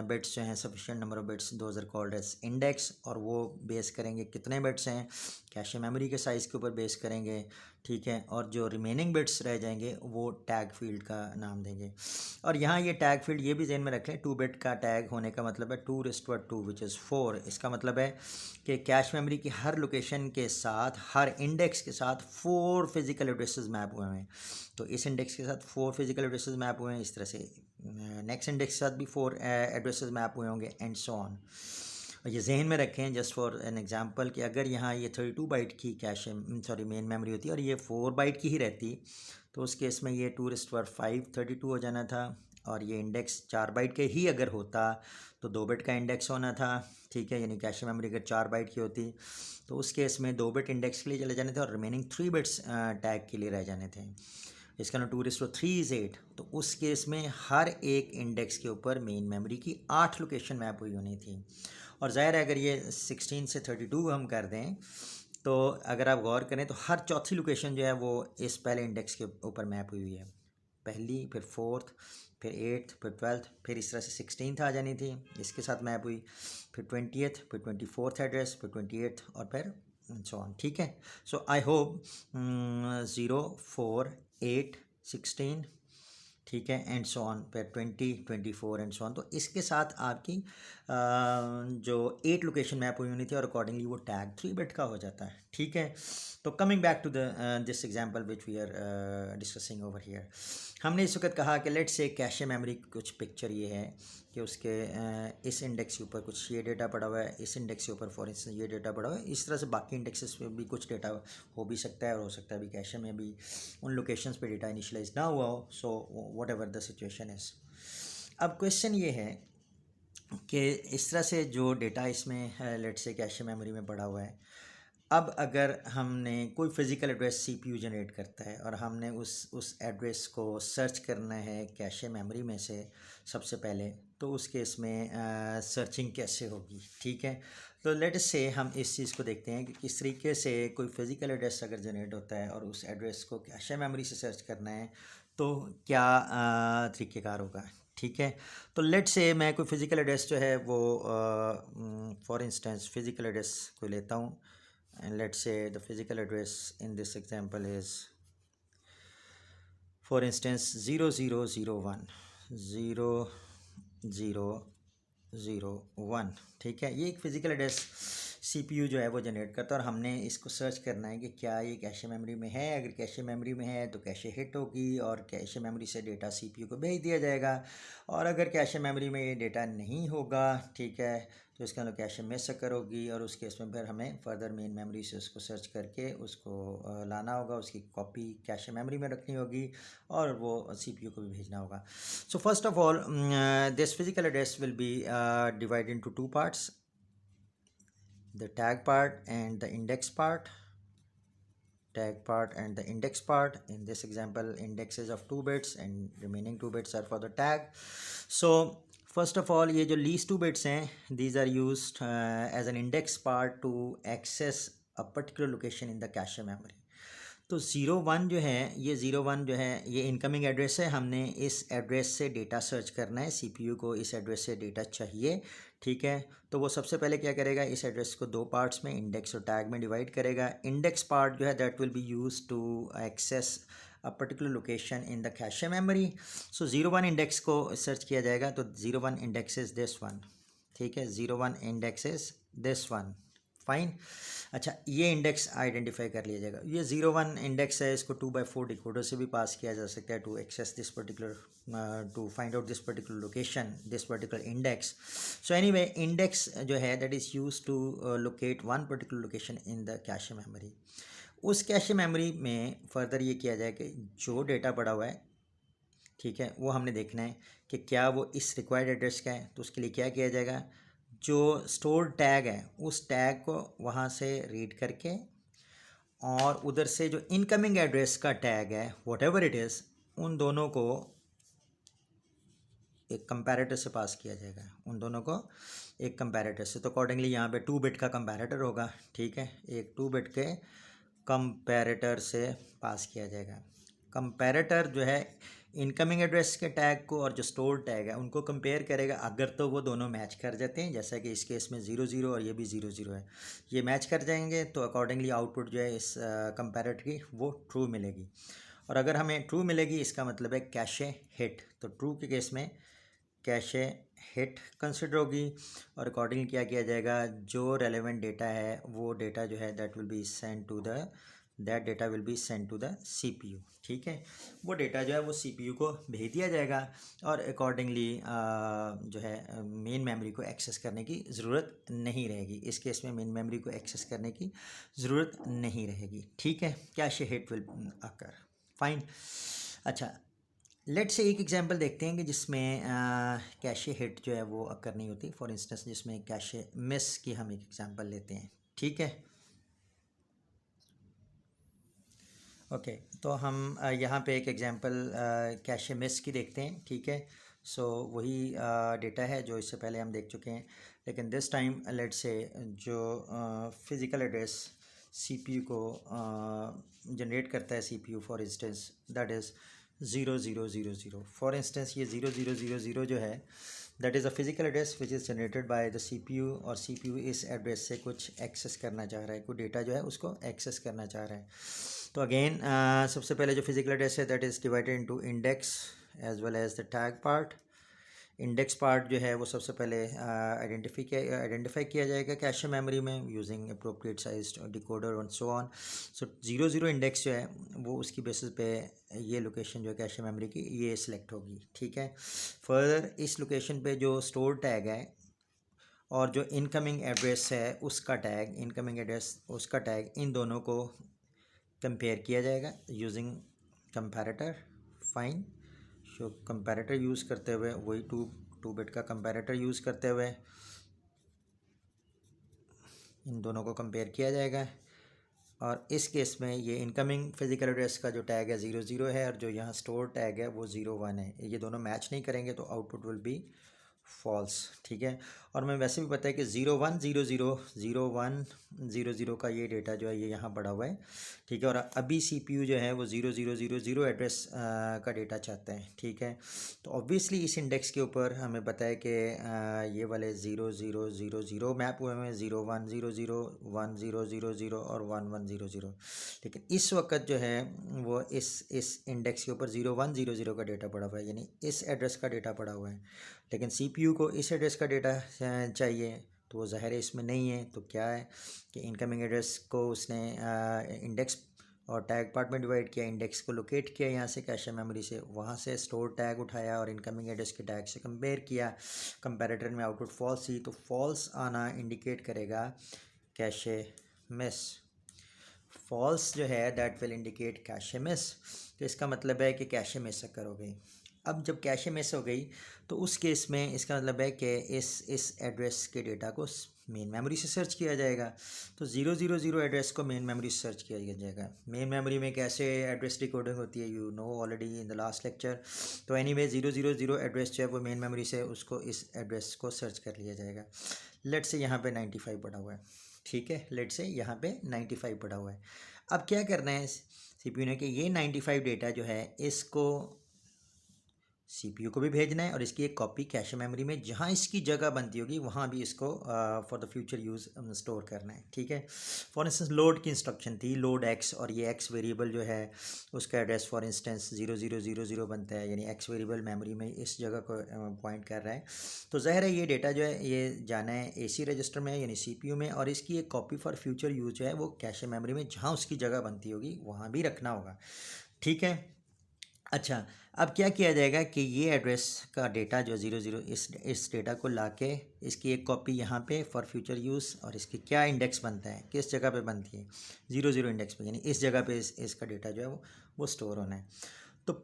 Speaker 1: बिट्स जो हैं sufficient number of bits, those are called as index, और वो बेस करेंगे कितने बिट्स हैं कैशे मेमोरी के साइज़ के ऊपर बेस करेंगे। ठीक है। और जो रिमेनिंग बिट्स रह जाएंगे वो टैग फील्ड का नाम देंगे। और यहाँ ये टैग फील्ड ये भी ध्यान में रख लें, 2 बिट का टैग होने का मतलब है 2⁻² विच इज़ 4। इसका मतलब है कि कैश मेमोरी की हर लोकेशन के साथ, हर इंडेक्स के साथ 4 फिजिकल एड्रेसेस मैप हुए हैं। तो इस इंडेक्स के साथ 4 फिजिकल एड्रेसेस मैप हुए हैं, इस तरह से नेक्स्ट इंडेक्स के साथ भी 4 एड्रेसेस मैप हुए होंगे, एंड सो ऑन। और ये जहन में रखें जस्ट फॉर एन एग्जांपल कि अगर यहाँ ये 32 बाइट की कैश मेन मेमोरी होती और ये 4 बाइट की ही रहती, तो उस केस में ये 2⁻5 32 हो जाना था, और ये इंडेक्स 4 बाइट के ही अगर होता तो 2 बिट का इंडेक्स होना था। ठीक है। यानी कैश मेमोरी अगर 4 बाइट की होती तो उस केस में 2 बिट इंडेक्स के लिए चले जाने थे और रिमेनिंग 3 बिट्स टैग के लिए रह जाने थे। इसका ना 2⁻3 इज़ 8, तो उस केस में हर एक इंडेक्स के ऊपर मेन मेमोरी की 8 लोकेशन मैप हुई होनी थी। और ज़ाहिर है अगर ये 16 से 32 हम कर दें तो अगर आप गौर करें तो हर चौथी लोकेशन जो है वो इस पहले इंडेक्स के ऊपर मैप हुई है, पहली, फिर 4th, फिर 8th, फिर 12th, फिर इस तरह से 16th आ जानी थी, इसके साथ मैप हुई, फिर 20th, फिर 24th एड्रेस, फिर 28th, और फिर सो ऑन। ठीक है। सो आई होप 0, 4, 8, 16, ठीक है, एंड सो ऑन पे 20, 24 एंड सो ऑन। तो इसके साथ आपकी जो 8 लोकेशन मैप हुई होनी थी और अकॉर्डिंगली वो टैग 3 बिट का हो जाता है। ठीक है, तो coming back to the this example which we are discussing over here, हमने इस वक्त कहा कि लेट्स से कैशे मेमोरी कुछ पिक्चर ये है कि उसके इस इंडेक्स के ऊपर कुछ ये डेटा पड़ा हुआ है, इस इंडेक्स के ऊपर फॉर इंस्टेंस ये डेटा पड़ा हुआ है, इस तरह से बाकी इंडेक्सेस पे भी कुछ डेटा हो भी सकता है और हो सकता है भी कैशे में भी उन लोकेशंस पे डेटा इनिशियलाइज ना हुआ हो। So what ever the situation is, अब क्वेश्चन ये है कि इस तरह से जो डेटा इसमें लेट्स से कैशे मेमोरी में पड़ा हुआ है, अब अगर हमने कोई फिज़िकल एड्रेस सीपीयू जनरेट करता है और हमने उस एड्रेस को सर्च करना है कैशे मेमोरी में से सबसे पहले, तो उस केस में सर्चिंग कैसे होगी। ठीक है, तो लेट अस से हम इस चीज़ को देखते हैं कि किस तरीके से कोई फिज़िकल एड्रेस अगर जनरेट होता है और उस एड्रेस को कैशे मेमोरी से सर्च करना है तो क्या तरीक़ेकार होगा। ठीक है, तो लेट से मैं कोई फिज़िकल एड्रेस जो है वो फॉर इंस्टेंस फिज़िकल एड्रेस कोई लेता हूँ, and let's say the physical address in this example is for instance 0001 0001। ठीक है, ये एक फ़िज़िकल एड्रेस सीपीयू जो है वो जनरेट करता है और हमने इसको सर्च करना है कि क्या ये कैशे मेमोरी में है। अगर कैशे मेमोरी में है तो कैशे हिट होगी और कैशे मेमोरी से डेटा सीपीयू को भेज दिया जाएगा, और अगर कैशे मेमोरी में ये डेटा नहीं होगा, ठीक है, तो इसका मतलब कैशे मिस अकर होगी और उस केस में फिर हमें फर्दर मेन मेमोरी से उसको सर्च करके उसको लाना होगा, उसकी कॉपी कैशे मेमोरी में रखनी होगी और वो सीपीयू को भी भेजना होगा। So first of all this physical address will be divided into two parts, the tag part and the index part. Tag part and the index part. In this example, index is of 2 bits and remaining 2 bits are for the tag. So first of all, ये जो least 2 bits हैं, these are used as an index part to access a particular location in the cache memory. तो 01 जो है, ये 01 जो है ये इनकमिंग एड्रेस है, हमने इस एड्रेस से डेटा सर्च करना है, सीपीयू को इस एड्रेस से डेटा चाहिए। ठीक है, तो वो सबसे पहले क्या करेगा, इस एड्रेस को 2 पार्ट्स में इंडेक्स और टैग में डिवाइड करेगा। इंडेक्स पार्ट जो है that will be use to access a particular location in the cache memory. So 01 index को सर्च किया जाएगा, तो 01 इंडेक्स इज दिस वन। ठीक है, 01 index is this one, fine. अच्छा, ये इंडेक्स आइडेंटिफाई कर लिया जाएगा। ये 01 इंडेक्स है, इसको 2/4 डिकोडर से भी पास किया जा सकता है to access this particular to find out this particular location, this particular index. So anyway, index जो है that is use to locate one particular location in the cache memory. उस कैशे मेमोरी में फर्दर ये किया जाए कि जो data पड़ा हुआ है, ठीक है, वो हमने देखना है कि क्या वो इस रिक्वायर्ड एड्रेस का है। तो उसके लिए क्या किया जाएगा, जो स्टोर टैग है उस टैग को वहाँ से रीड करके और उधर से जो इनकमिंग एड्रेस का टैग है व्हाट एवर इट इज़, उन दोनों को एक कंपैरेटर से पास किया जाएगा, उन दोनों को एक कंपैरेटर से। तो अकॉर्डिंगली यहाँ पे 2 बिट का कंपैरेटर होगा। ठीक है, एक 2 बिट के कंपैरेटर से पास किया जाएगा। कंपैरेटर जो है इनकमिंग एड्रेस के टैग को और जो स्टोर टैग है उनको कंपेयर करेगा। अगर तो वो दोनों मैच कर जाते हैं, जैसा कि इस केस में 00 और ये भी 00 है, ये मैच कर जाएंगे, तो अकॉर्डिंगली आउटपुट जो है इस कंपैरेटर की वो ट्रू मिलेगी। और अगर हमें ट्रू मिलेगी इसका मतलब है कैशे हिट। तो ट्रू के केस में कैशे हिट कंसिडर होगी और अकॉर्डिंगली क्या किया जाएगा, जो रेलेवेंट डेटा है वो डेटा जो है that will be send to the that data will be send to the CPU. ठीक है, वो डेटा जो है वो सीपीयू को भेज दिया जाएगा और अकॉर्डिंगली जो है मेन मेमोरी को एक्सेस करने की ज़रूरत नहीं रहेगी। इस केस में मेन मेमोरी को एक्सेस करने की ज़रूरत नहीं रहेगी। ठीक है, cache hit will occur, fine. अच्छा, लेट से एक एग्जांपल देखते हैं कि जिसमें कैशे हिट जो है वो अकर नहीं होती। फॉर इंस्टेंस जिसमें कैशे मिस की हम एक एग्जांपल लेते हैं। ठीक है, ओके, तो हम यहाँ पे एक एग्जांपल कैशे मिस की देखते हैं। ठीक है, सो वही डेटा है जो इससे पहले हम देख चुके हैं, लेकिन दिस टाइम लेट से जो फिज़िकल एड्रेस सीपीयू को जनरेट करता है CPU for instance that is 0000। For instance ये 0000 जो है that is a physical address which is generated by the CPU, और सीपीयू इस एड्रेस से कुछ एक्सेस करना चाह रहा है, कोई डेटा जो है उसको एक्सेस करना चाह रहा है। तो अगेन सबसे पहले जो फिज़िकल एड्रेस है that is divided into index as well as the tag part. Index part जो है वो सबसे पहले आइडेंटिफाई किया जाएगा कैशे मेमोरी में using appropriate size decoder and so on. So 00 index जो है वो उसकी बेसिस पे ये लोकेशन जो है कैशे मेमोरी की ये सिलेक्ट होगी, ठीक है। फर्दर इस लोकेशन पे जो स्टोर टैग है और जो इनकमिंग एड्रेस है उसका टैग, इनकमिंग एड्रेस उसका टैग, इन दोनों को कंपेयर किया जाएगा यूजिंग कंपैरेटर फाइन। सो कंपैरेटर यूज़ करते हुए वही टू बिट का कंपैरेटर यूज़ करते हुए इन दोनों को कंपेयर किया जाएगा। और इस केस में ये इनकमिंग फिजिकल एड्रेस का जो टैग है 00 है और जो यहाँ स्टोर टैग है वो 01 है। ये दोनों मैच नहीं करेंगे तो आउटपुट विल बी फॉल्स, ठीक है। और मैं वैसे भी पता है कि 0100 का ये डेटा जो है ये यहाँ पड़ा हुआ है, ठीक है। और अभी CPU जो है वो 0000 एड्रेस का डेटा चाहता है, ठीक है। तो ऑब्वियसली इस इंडेक्स के ऊपर हमें पता है कि ये वाले 0000 मैप हुए हैं 0100 1000 और 1100, लेकिन इस वक्त जो है वो इस इंडेक्स के ऊपर 0100 का डेटा पड़ा हुआ है, यानी इस एड्रेस का डेटा पड़ा हुआ है। लेकिन CPU को इस एड्रेस का डेटा चाहिए तो वो ज़ाहिर है इसमें नहीं है। तो क्या है कि इनकमिंग एड्रेस को उसने इंडेक्स और टैग पार्ट में डिवाइड किया, इंडेक्स को लोकेट किया यहाँ से कैशे मेमोरी से, वहाँ से स्टोर टैग उठाया और इनकमिंग एड्रेस के टैग से कंपेयर किया। कंपैरेटर में आउटपुट फॉल्स थी तो फॉल्स आना इंडिकेट करेगा कैशे मिस। फॉल्स जो है that will indicate cache miss. तो इसका मतलब है कि कैशे मिस अकर हो गई। अब जब कैशे मिस हो गई तो उस केस में इसका मतलब है कि इस एड्रेस के डेटा को मेन मेमोरी से सर्च किया जाएगा। तो 000 एड्रेस को मेन मेमोरी से सर्च किया जाएगा। मेन मेमोरी में कैसे एड्रेस डिकोडिंग होती है you know already in the last lecture. तो एनीवे 000 एड्रेस जो है वो मेन मेमोरी से उसको इस एड्रेस को सर्च कर लिया जाएगा। लेट से यहाँ पे 95 पड़ा हुआ है, ठीक है। लेट से यहाँ पे 95 पड़ा हुआ है। अब क्या करना है CPU ने कि ये 95 डेटा जो है इसको CPU को भी भेजना है और इसकी एक कॉपी कैशे मेमोरी में जहाँ इसकी जगह बनती होगी वहाँ भी इसको for the future use store करना है, ठीक है। फॉर इंस्टेंस लोड की इंस्ट्रक्शन थी, लोड x, और ये x वेरिएबल जो है उसका एड्रेस फॉर इंस्टेंस 0000 बनता है, यानी x वेरिएबल मेमोरी में इस जगह को पॉइंट कर रहा है। तो ज़ाहिर है ये डेटा जो है ये जाना है AC रजिस्टर में यानी CPU में, और इसकी एक कॉपी फॉर फ्यूचर यूज जो है वो कैशे मेमोरी में जहाँ उसकी जगह बनती होगी वहाँ भी रखना होगा, ठीक है। अच्छा, अब क्या किया जाएगा कि ये एड्रेस का डेटा जो 00 इस डेटा को लाके इसकी एक कॉपी यहाँ पे फॉर फ्यूचर यूज़, और इसकी क्या इंडेक्स बनता है, किस जगह पे बनती है 00 इंडेक्स पे, यानी इस जगह पे इसका डेटा जो है वो स्टोर होना है। तो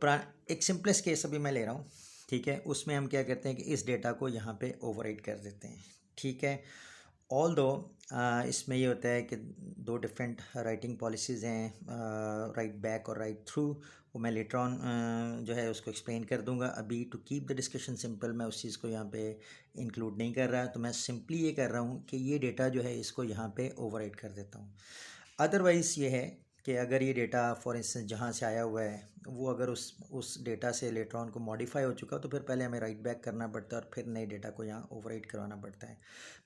Speaker 1: एक सिंपलेस्ट केस अभी मैं ले रहा हूँ, ठीक है। उसमें हम क्या करते हैं कि इस डेटा को यहाँ पे ओवरराइट कर देते हैं, ठीक है। ऑल दो इसमें ये होता है कि दो डिफरेंट राइटिंग पॉलिसीज़ हैं, राइट बैक और राइट थ्रू। वो मैं लेटर ऑन जो है उसको एक्सप्लेन कर दूंगा। अभी to keep the discussion simple मैं उस चीज़ को यहाँ पे इंक्लूड नहीं कर रहा, तो मैं सिंपली ये कर रहा हूँ कि ये डेटा जो है इसको यहाँ पे ओवरराइट कर देता हूँ। अदरवाइज़ ये है कि अगर ये डेटा फॉर इंस्टेंस जहाँ से आया हुआ है वो अगर उस डेटा से लेटर ऑन को मॉडिफाई हो चुका तो फिर पहले हमें राइट बैक करना पड़ता है और फिर नए डेटा को यहाँ ओवरराइट करवाना पड़ता है।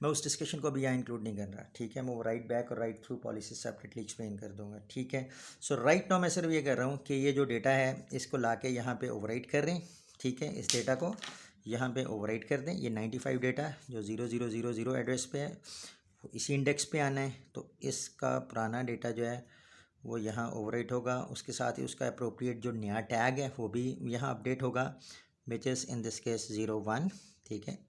Speaker 1: मैं उस डिस्कशन को भी यहाँ इंक्लूड नहीं कर रहा, ठीक है। मैं वो राइट बैक और write through policy separately explain कर दूंगा, ठीक है। सो राइट नाउ मैं सिर्फ ये कर रहा हूँ कि ये जो डेटा है इसको ला के यहाँ पर ओवरराइट कर रहे हैं, ठीक है। इस डेटा को यहाँ पर ओवरराइट कर दें। ये 95 डेटा जो 0000 एड्रेस पे है इसी इंडेक्स पे आना है, तो इसका पुराना डेटा जो है वो यहाँ ओवरराइट होगा। उसके साथ ही उसका अप्रोप्रिएट जो नया टैग है वो भी यहाँ अपडेट होगा, which is in this case 01, ठीक है।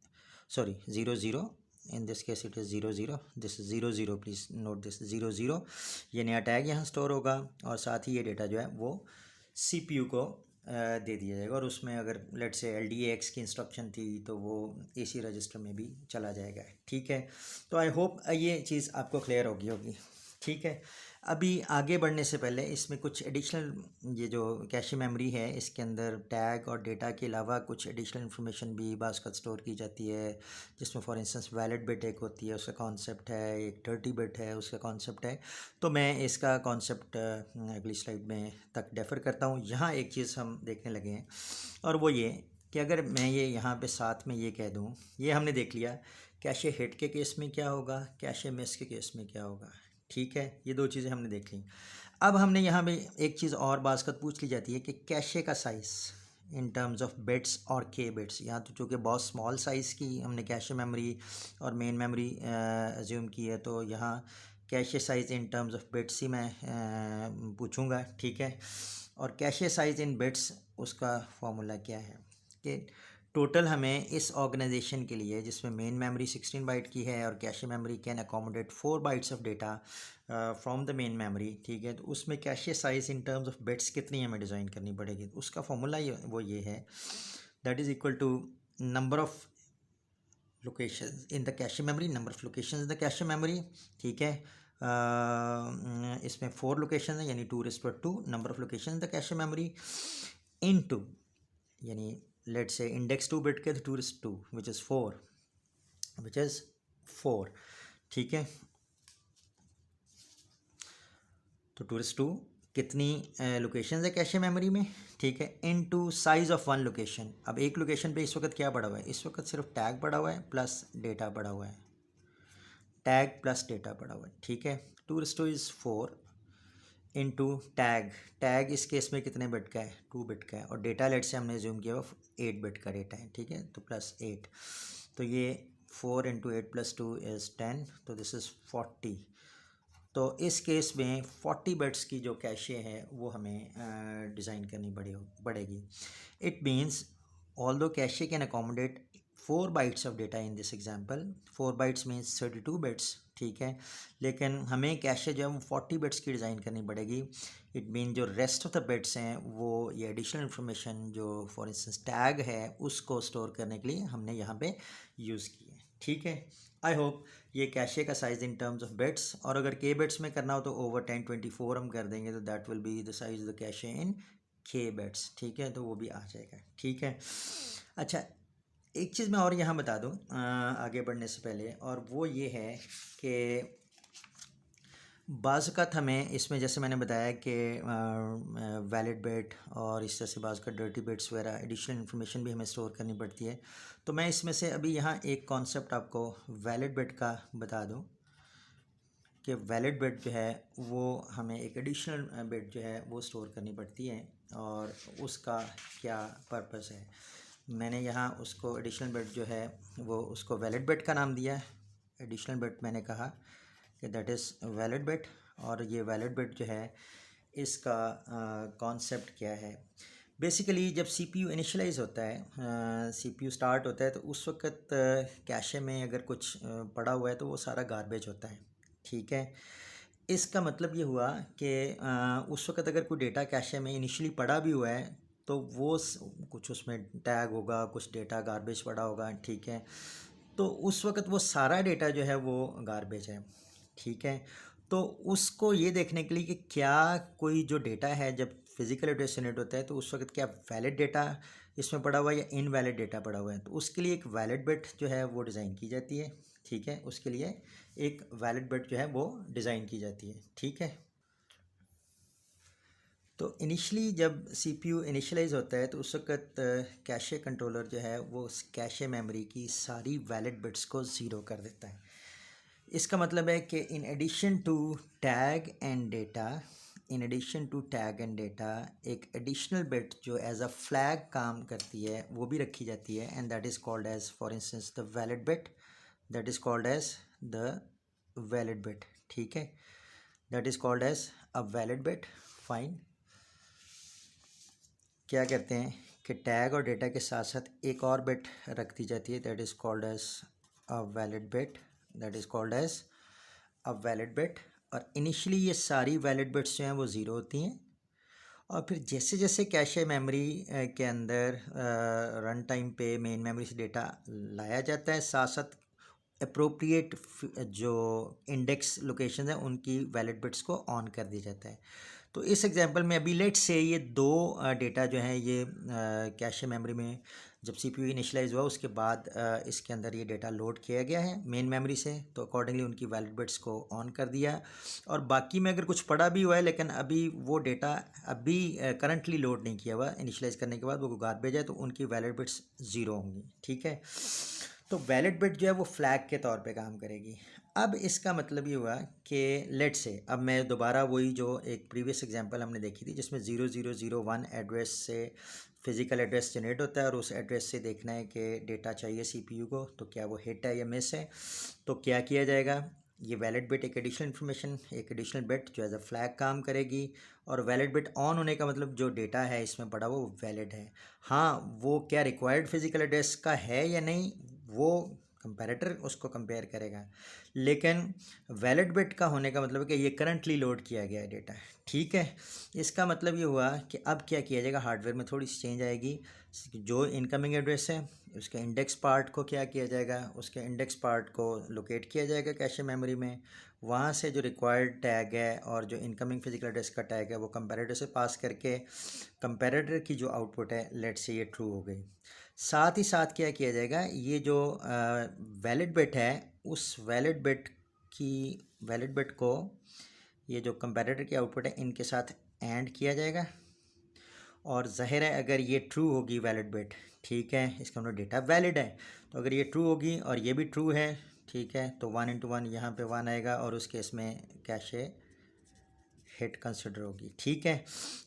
Speaker 1: Sorry 00, in this case it is 00, this 00, please note this 00। ये नया टैग यहाँ स्टोर होगा और साथ ही ये डेटा जो है वो CPU को दे दिया जाएगा, और उसमें अगर लेट से LDAX की इंस्ट्रक्शन थी तो वो AC रजिस्टर में भी चला जाएगा, ठीक है। तो आई होप ये चीज़ आपको क्लियर होगी, ठीक है। अभी आगे बढ़ने से पहले इसमें कुछ एडिशनल ये जो कैशे मेमोरी है इसके अंदर टैग और डेटा के अलावा कुछ एडिशनल इन्फॉर्मेशन भी बाज़ स्टोर की जाती है, जिसमें फॉर इंस्टेंस वैलिड बिट एक होती है उसका कॉन्सेप्ट है, एक डर्टी बिट है उसका कॉन्सेप्ट है। तो मैं इसका कॉन्सेप्ट अगली स्लाइड में तक डेफर करता हूँ। यहाँ एक चीज़ हम देखने लगे हैं और वो ये कि अगर मैं ये यहाँ पे साथ में ये कह दूँ, ये हमने देख लिया कैशे हिट के केस में क्या होगा, कैशे मिस के केस में क्या होगा, ठीक है। ये दो चीज़ें हमने देख ली। अब हमने यहाँ पे एक चीज़ और बाज़ पूछ ली जाती है कि कैशे का size, in terms of bits और के बिट्स। यहाँ तो चूँकि बहुत स्मॉल साइज़ की हमने कैशे मेमोरी और मेन मेमोरी एज्यूम की है, तो यहाँ cache size in terms of bits ही मैं पूछूंगा, ठीक है। और कैशे साइज़ इन बिट्स उसका फॉर्मूला क्या है कि टोटल हमें इस ऑर्गेनाइजेशन के लिए, जिसमें मेन मेमोरी 16 बाइट की है और cache memory can accommodate 4 bytes of data from the main memory, ठीक है। तो उसमें cache size in terms of bits कितनी हमें डिज़ाइन करनी पड़ेगी, उसका फॉर्मूला ये है, that is equal to number of location in the cache memory, number of location in the cache memory, ठीक है। इसमें 4 लोकेशन है, यानी 2^2 number of location in the cache memory into, यानी लेट्स से इंडेक्स 2 बिट के 2^2 which is 4, ठीक है। तो 2^2 कितनी लोकेशन है कैशे मेमोरी में, ठीक है, into size of one location. अब एक लोकेशन पे इस वक्त क्या पड़ा हुआ है, इस वक्त सिर्फ टैग पड़ा हुआ है प्लस डेटा पड़ा हुआ है, टैग प्लस डेटा पड़ा हुआ है, ठीक है। 2^2 इज़ 4 इंटू टैग, टैग इस केस में कितने बिट का है, 2 बिट का है, और डेटा लेट से हमने जूम किया वो 8 बिट का डेटा है, ठीक है। तो प्लस 8, तो ये 4 इंटू 8 प्लस 2 इज़ 10, तो दिस इज़ 40। तो इस केस में 40 बिट्स की जो कैशे है वो हमें डिज़ाइन करनी पड़ेगी। It means although cache can accommodate 4 bytes of data in this example, 4 bytes means 32 bits, ठीक है। लेकिन हमें कैशे जो है वो 40 बिट्स की डिज़ाइन करनी पड़ेगी। इट मीन जो रेस्ट ऑफ द बिट्स हैं वो ये एडिशनल इन्फॉर्मेशन जो फॉर इंस्टेंस टैग है उसको स्टोर करने के लिए हमने यहाँ पे यूज़ की है, ठीक है। आई होप ये कैशे का size in terms of bits, और अगर के बिट्स में करना हो तो ओवर 1024 हम कर देंगे, तो that will be the size of the cache in K bits, ठीक है। तो वो भी आ जाएगा, ठीक है। अच्छा, एक चीज़ मैं और यहाँ बता दूँ आगे बढ़ने से पहले, और वो ये है कि बाज़ हमें इसमें, जैसे मैंने बताया कि वैलिड बिट और इस तरह से बाज़ का डर्टी बिट्स वगैरह एडिशनल इन्फॉर्मेशन भी हमें स्टोर करनी पड़ती है। तो मैं इसमें से अभी यहाँ एक कॉन्सेप्ट आपको वैलिड बिट का बता दूँ कि वैलिड बिट जो है वो हमें एक एडिशनल बिट जो है वो स्टोर करनी पड़ती है, और उसका क्या पर्पस है। मैंने यहाँ उसको एडिशनल बिट जो है वो उसको वैलिड बिट का नाम दिया है। एडिशनल बिट मैंने कहा कि दैट इज़ वैलिड बिट, और ये वैलिड बिट जो है इसका कॉन्सेप्ट क्या है। बेसिकली जब सीपीयू इनिशियलाइज होता है, सीपीयू स्टार्ट होता है, तो उस वक्त कैशे में अगर कुछ पड़ा हुआ है तो वो सारा गार्बेज होता है, ठीक है। इसका मतलब ये हुआ कि उस वक्त अगर कोई डेटा कैशे में इनिशियली पड़ा भी हुआ है तो वो कुछ उसमें टैग होगा, कुछ डेटा गार्बेज पड़ा होगा, ठीक है। तो उस वक्त वो सारा डेटा जो है वो गार्बेज है, ठीक है। तो उसको ये देखने के लिए कि क्या कोई जो डेटा है जब फिज़िकल एड्रेस जनरेट होता है तो उस वक्त क्या वैलिड डेटा इसमें पड़ा हुआ है या इनवैलिड डेटा पड़ा हुआ है, तो उसके लिए एक वैलिड बिट जो है वो डिज़ाइन की जाती है, ठीक है। उसके लिए एक वैलिड बिट जो है वो डिज़ाइन की जाती है, ठीक है। तो इनिशली जब सीपीयू इनिशियलाइज होता है तो उस वक्त कैशे कंट्रोलर जो है वो उस कैशे मेमोरी की सारी वैलिड बिट्स को ज़ीरो कर देता है। इसका मतलब है कि in addition to tag and data, एक एडिशनल बिट जो एज अ फ्लैग काम करती है वो भी रखी जाती है, and that is called as for instance the valid bit, that is called as the valid bit, ठीक है। That is called as a valid bit, fine. क्या करते हैं कि टैग और डेटा के साथ साथ एक और बिट रख दी जाती है, that is called as a valid bit, that is called as a valid bit. और इनिशियली ये सारी वैलिड बिट्स जो हैं वो ज़ीरो होती हैं, और फिर जैसे जैसे कैशे मेमोरी के अंदर रन टाइम पे मेन मेमोरी से डेटा लाया जाता है, साथ साथ अप्रोप्रिएट जो इंडेक्स लोकेशन है उनकी वैलिड बिट्स को ऑन कर दिया जाता है। तो इस एग्जांपल में अभी लेट से ये दो डेटा जो है ये कैशे मेमोरी में जब सीपीयू इनिशियलाइज हुआ उसके बाद इसके अंदर ये डेटा लोड किया गया है मेन मेमोरी से, तो अकॉर्डिंगली उनकी वैलिड बिट्स को ऑन कर दिया। और बाकी में अगर कुछ पड़ा भी हुआ है लेकिन अभी वो डेटा अभी करंटली लोड नहीं किया हुआ, इनिशियलाइज करने के बाद वो गार्बेज है, तो उनकी वैलिड बिट्स ज़ीरो होंगी, ठीक है। तो वैलिड बिट जो है वो फ्लैग के तौर पे काम करेगी। अब इसका मतलब ये हुआ कि लेट से, अब मैं दोबारा वही जो एक प्रीवियस एग्जांपल हमने देखी थी जिसमें 0001 एड्रेस से फिज़िकल एड्रेस जनरेट होता है और उस एड्रेस से देखना है कि डेटा चाहिए सीपीयू को, तो क्या वो हिट है या मिस है। तो क्या किया जाएगा, ये वैलिड बिट एक एडिशनल इन्फॉर्मेशन, एक एडिशनल बिट जो एज अ फ्लैग काम करेगी। और वैलिड बिट ऑन होने का मतलब जो डेटा है इसमें पड़ा वो वैलिड है। हाँ, वो क्या रिक्वायर्ड फिज़िकल एड्रेस का है या नहीं, वो कंपैरेटर उसको कंपेयर करेगा। लेकिन वैलिड बिट का होने का मतलब है कि ये करंटली लोड किया गया है डेटा, ठीक है। इसका मतलब ये हुआ कि अब क्या किया जाएगा, हार्डवेयर में थोड़ी सी चेंज आएगी। जो इनकमिंग एड्रेस है उसके इंडेक्स पार्ट को क्या किया जाएगा, उसके इंडेक्स पार्ट को लोकेट किया जाएगा कैशे मेमोरी में। वहाँ से जो रिक्वायर्ड टैग है और जो इनकमिंग फिजिकल एड्रेस का टैग है वो कंपैरेटर से पास करके कंपैरेटर की जो आउटपुट है लेट्स से ये ट्रू हो गई। साथ ही साथ क्या किया जाएगा, ये जो वैलिड बिट है उस वैलिड बिट को ये जो कंपैरेटर की आउटपुट है इनके साथ एंड किया जाएगा। और ज़ाहिर है अगर ये ट्रू होगी वैलिड बिट, ठीक है, इसका मतलब डेटा वैलिड है। तो अगर ये ट्रू होगी और ये भी ट्रू है, ठीक है, तो 1 × 1 यहाँ पे 1 आएगा और उस केस में कैशे हिट कंसिडर होगी, ठीक है।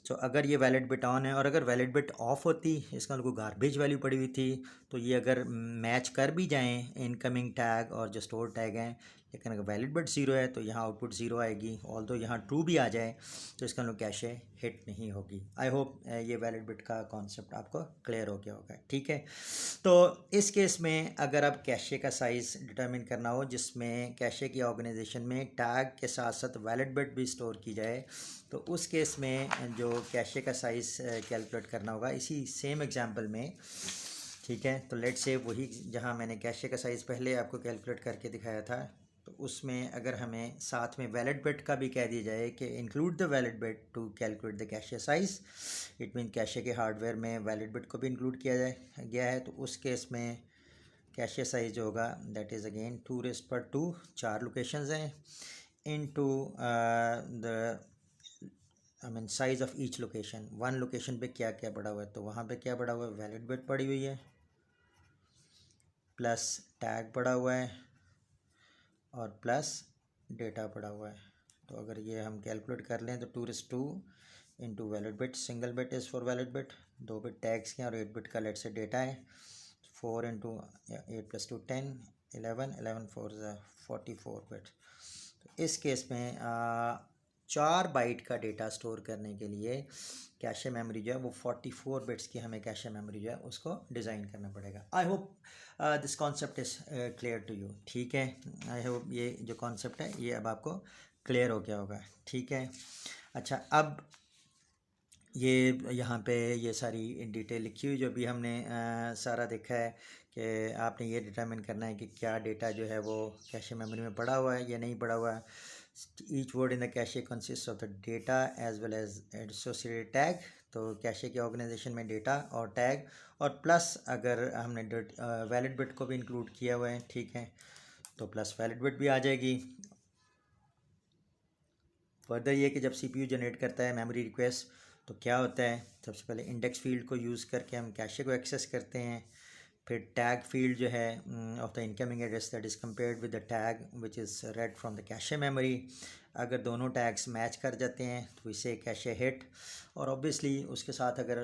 Speaker 1: तो अगर ये वैलिड बिट ऑन है और अगर वैलिड बिट ऑफ होती, इसका मतलब गार्बेज वैल्यू पड़ी हुई थी, तो ये अगर मैच कर भी जाएं इनकमिंग टैग और जो स्टोर टैग हैं, लेकिन अगर वैलिड बिट ज़ीरो है तो यहाँ आउटपुट ज़ीरो आएगी। ऑल्दो यहाँ ट्रू भी आ जाए तो इसका मतलब कैशे हिट नहीं होगी। आई होप ये वैलिड बिट का कॉन्सेप्ट आपको क्लियर हो गया होगा, ठीक है। तो इस केस में अगर आप कैशे का साइज़ डिटरमिन करना हो जिसमें कैशे की ऑर्गेनाइजेशन में टैग के साथ साथ वैलिड बिट भी स्टोर की जाए, तो उस केस में जो कैशे का साइज़ कैलकुलेट करना होगा इसी सेम एग्जांपल में, ठीक है। तो लेट्स से वही जहां मैंने कैशे का साइज़ पहले आपको कैलकुलेट करके दिखाया था, तो उसमें अगर हमें साथ में वैलिड बिट का भी कह दिया जाए कि include the valid bit to calculate the cache size, it mean cache के हार्डवेयर में वैलिड बिट को भी इंक्लूड किया गया है, तो उस केस में कैशे साइज जो होगा दैट इज़ अगेन 2⁻², 4 लोकेशंस हैं, into the I mean size of each location. One location पे क्या क्या पड़ा हुआ है, तो वहाँ पे क्या पड़ा हुआ है, वैलिड बिट पड़ी हुई है प्लस टैग पड़ा हुआ है और प्लस डेटा पड़ा हुआ है। तो अगर ये हम कैलकुलेट कर लें तो 2:2 into valid bit, single bit is for valid bit, 2 bit tags के और 8 बिट का लेट से डेटा है। 4 × 8 + 2 10, 11, 11 4 44 बिट। तो इस केस में 4 बाइट का डेटा स्टोर करने के लिए कैशे मेमोरी जो है वो 44 बिट्स की हमें कैशे मेमोरी जो है उसको डिज़ाइन करना पड़ेगा। I hope this concept is clear to you, ठीक है। आई होप ये जो कॉन्सेप्ट है ये अब आपको क्लियर हो गया होगा, ठीक है। अच्छा, अब ये यहाँ पे ये सारी डिटेल लिखी हुई जो भी हमने सारा देखा है कि आपने ये डिटरमिन करना है कि क्या डेटा जो है वो कैशे मेमोरी में पड़ा हुआ है या नहीं पड़ा हुआ है। Each word in the cache consist of the data as well as associated tag. तो कैशे के ऑर्गेनाइजेशन में डेटा और टैग और प्लस अगर हमने वैलिड बिट को भी इंक्लूड किया हुआ है, ठीक है, तो प्लस वैलिड बिट भी आ जाएगी। फर्दर ये कि जब सीपीयू जनरेट करता है मेमोरी रिक्वेस्ट तो क्या होता है, सबसे पहले इंडेक्स फील्ड को यूज़ करके हम कैशे को एक्सेस करते हैं। फिर टैग फील्ड जो है of the incoming address that is compared with the tag which is red from the cache memory. अगर दोनों टैग्स मैच कर जाते हैं तो इसे कैशे हिट। और ऑब्वियसली उसके साथ अगर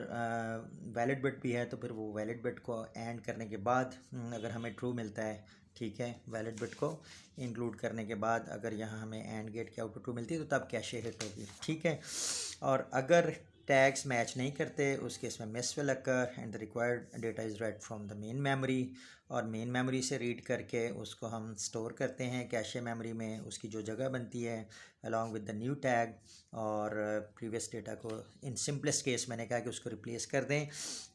Speaker 1: वैलिड बिट भी है तो फिर वो वैलिड बिट को एंड करने के बाद अगर हमें ट्रू मिलता है, ठीक है, वैलिड बिट को इंक्लूड करने के बाद अगर यहाँ हमें एंड गेट की आउटपुट ट्रू मिलती है तो तब कैशे हिट होगी, ठीक है। और अगर टैग्स मैच नहीं करते उस केस में miss will occur and the required data is red from the main memory. और मेन मेमोरी से रीड करके उसको हम स्टोर करते हैं कैशे मेमोरी में, उसकी जो जगह बनती है along with the new tag. और प्रीवियस डेटा को इन सिंपलेस्ट केस मैंने कहा कि उसको रिप्लेस कर दें,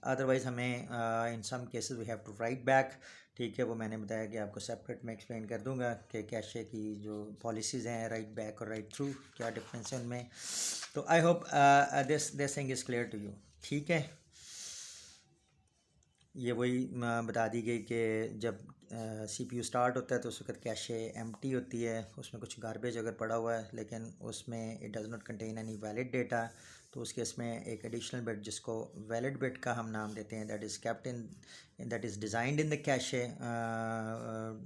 Speaker 1: अदरवाइज़ हमें in some cases we have to write back, ठीक है। वो मैंने बताया कि आपको सेपरेट में एक्सप्लेन कर दूंगा कि कैशे की जो पॉलिसीज़ हैं राइट बैक और राइट थ्रू क्या डिफरेंस है उनमें। तो I hope this thing is clear to you, ठीक है। ये वही बता दी गई कि जब सीपीयू स्टार्ट होता है तो उस वक्त कैशे एम्प्टी होती है, उसमें कुछ गार्बेज अगर पड़ा हुआ है लेकिन उसमें it does not contain any valid data, तो उसके इसमें एक एडिशनल बिट जिसको वैलिड बिट का हम नाम देते हैं that is kept in that is designed in the cache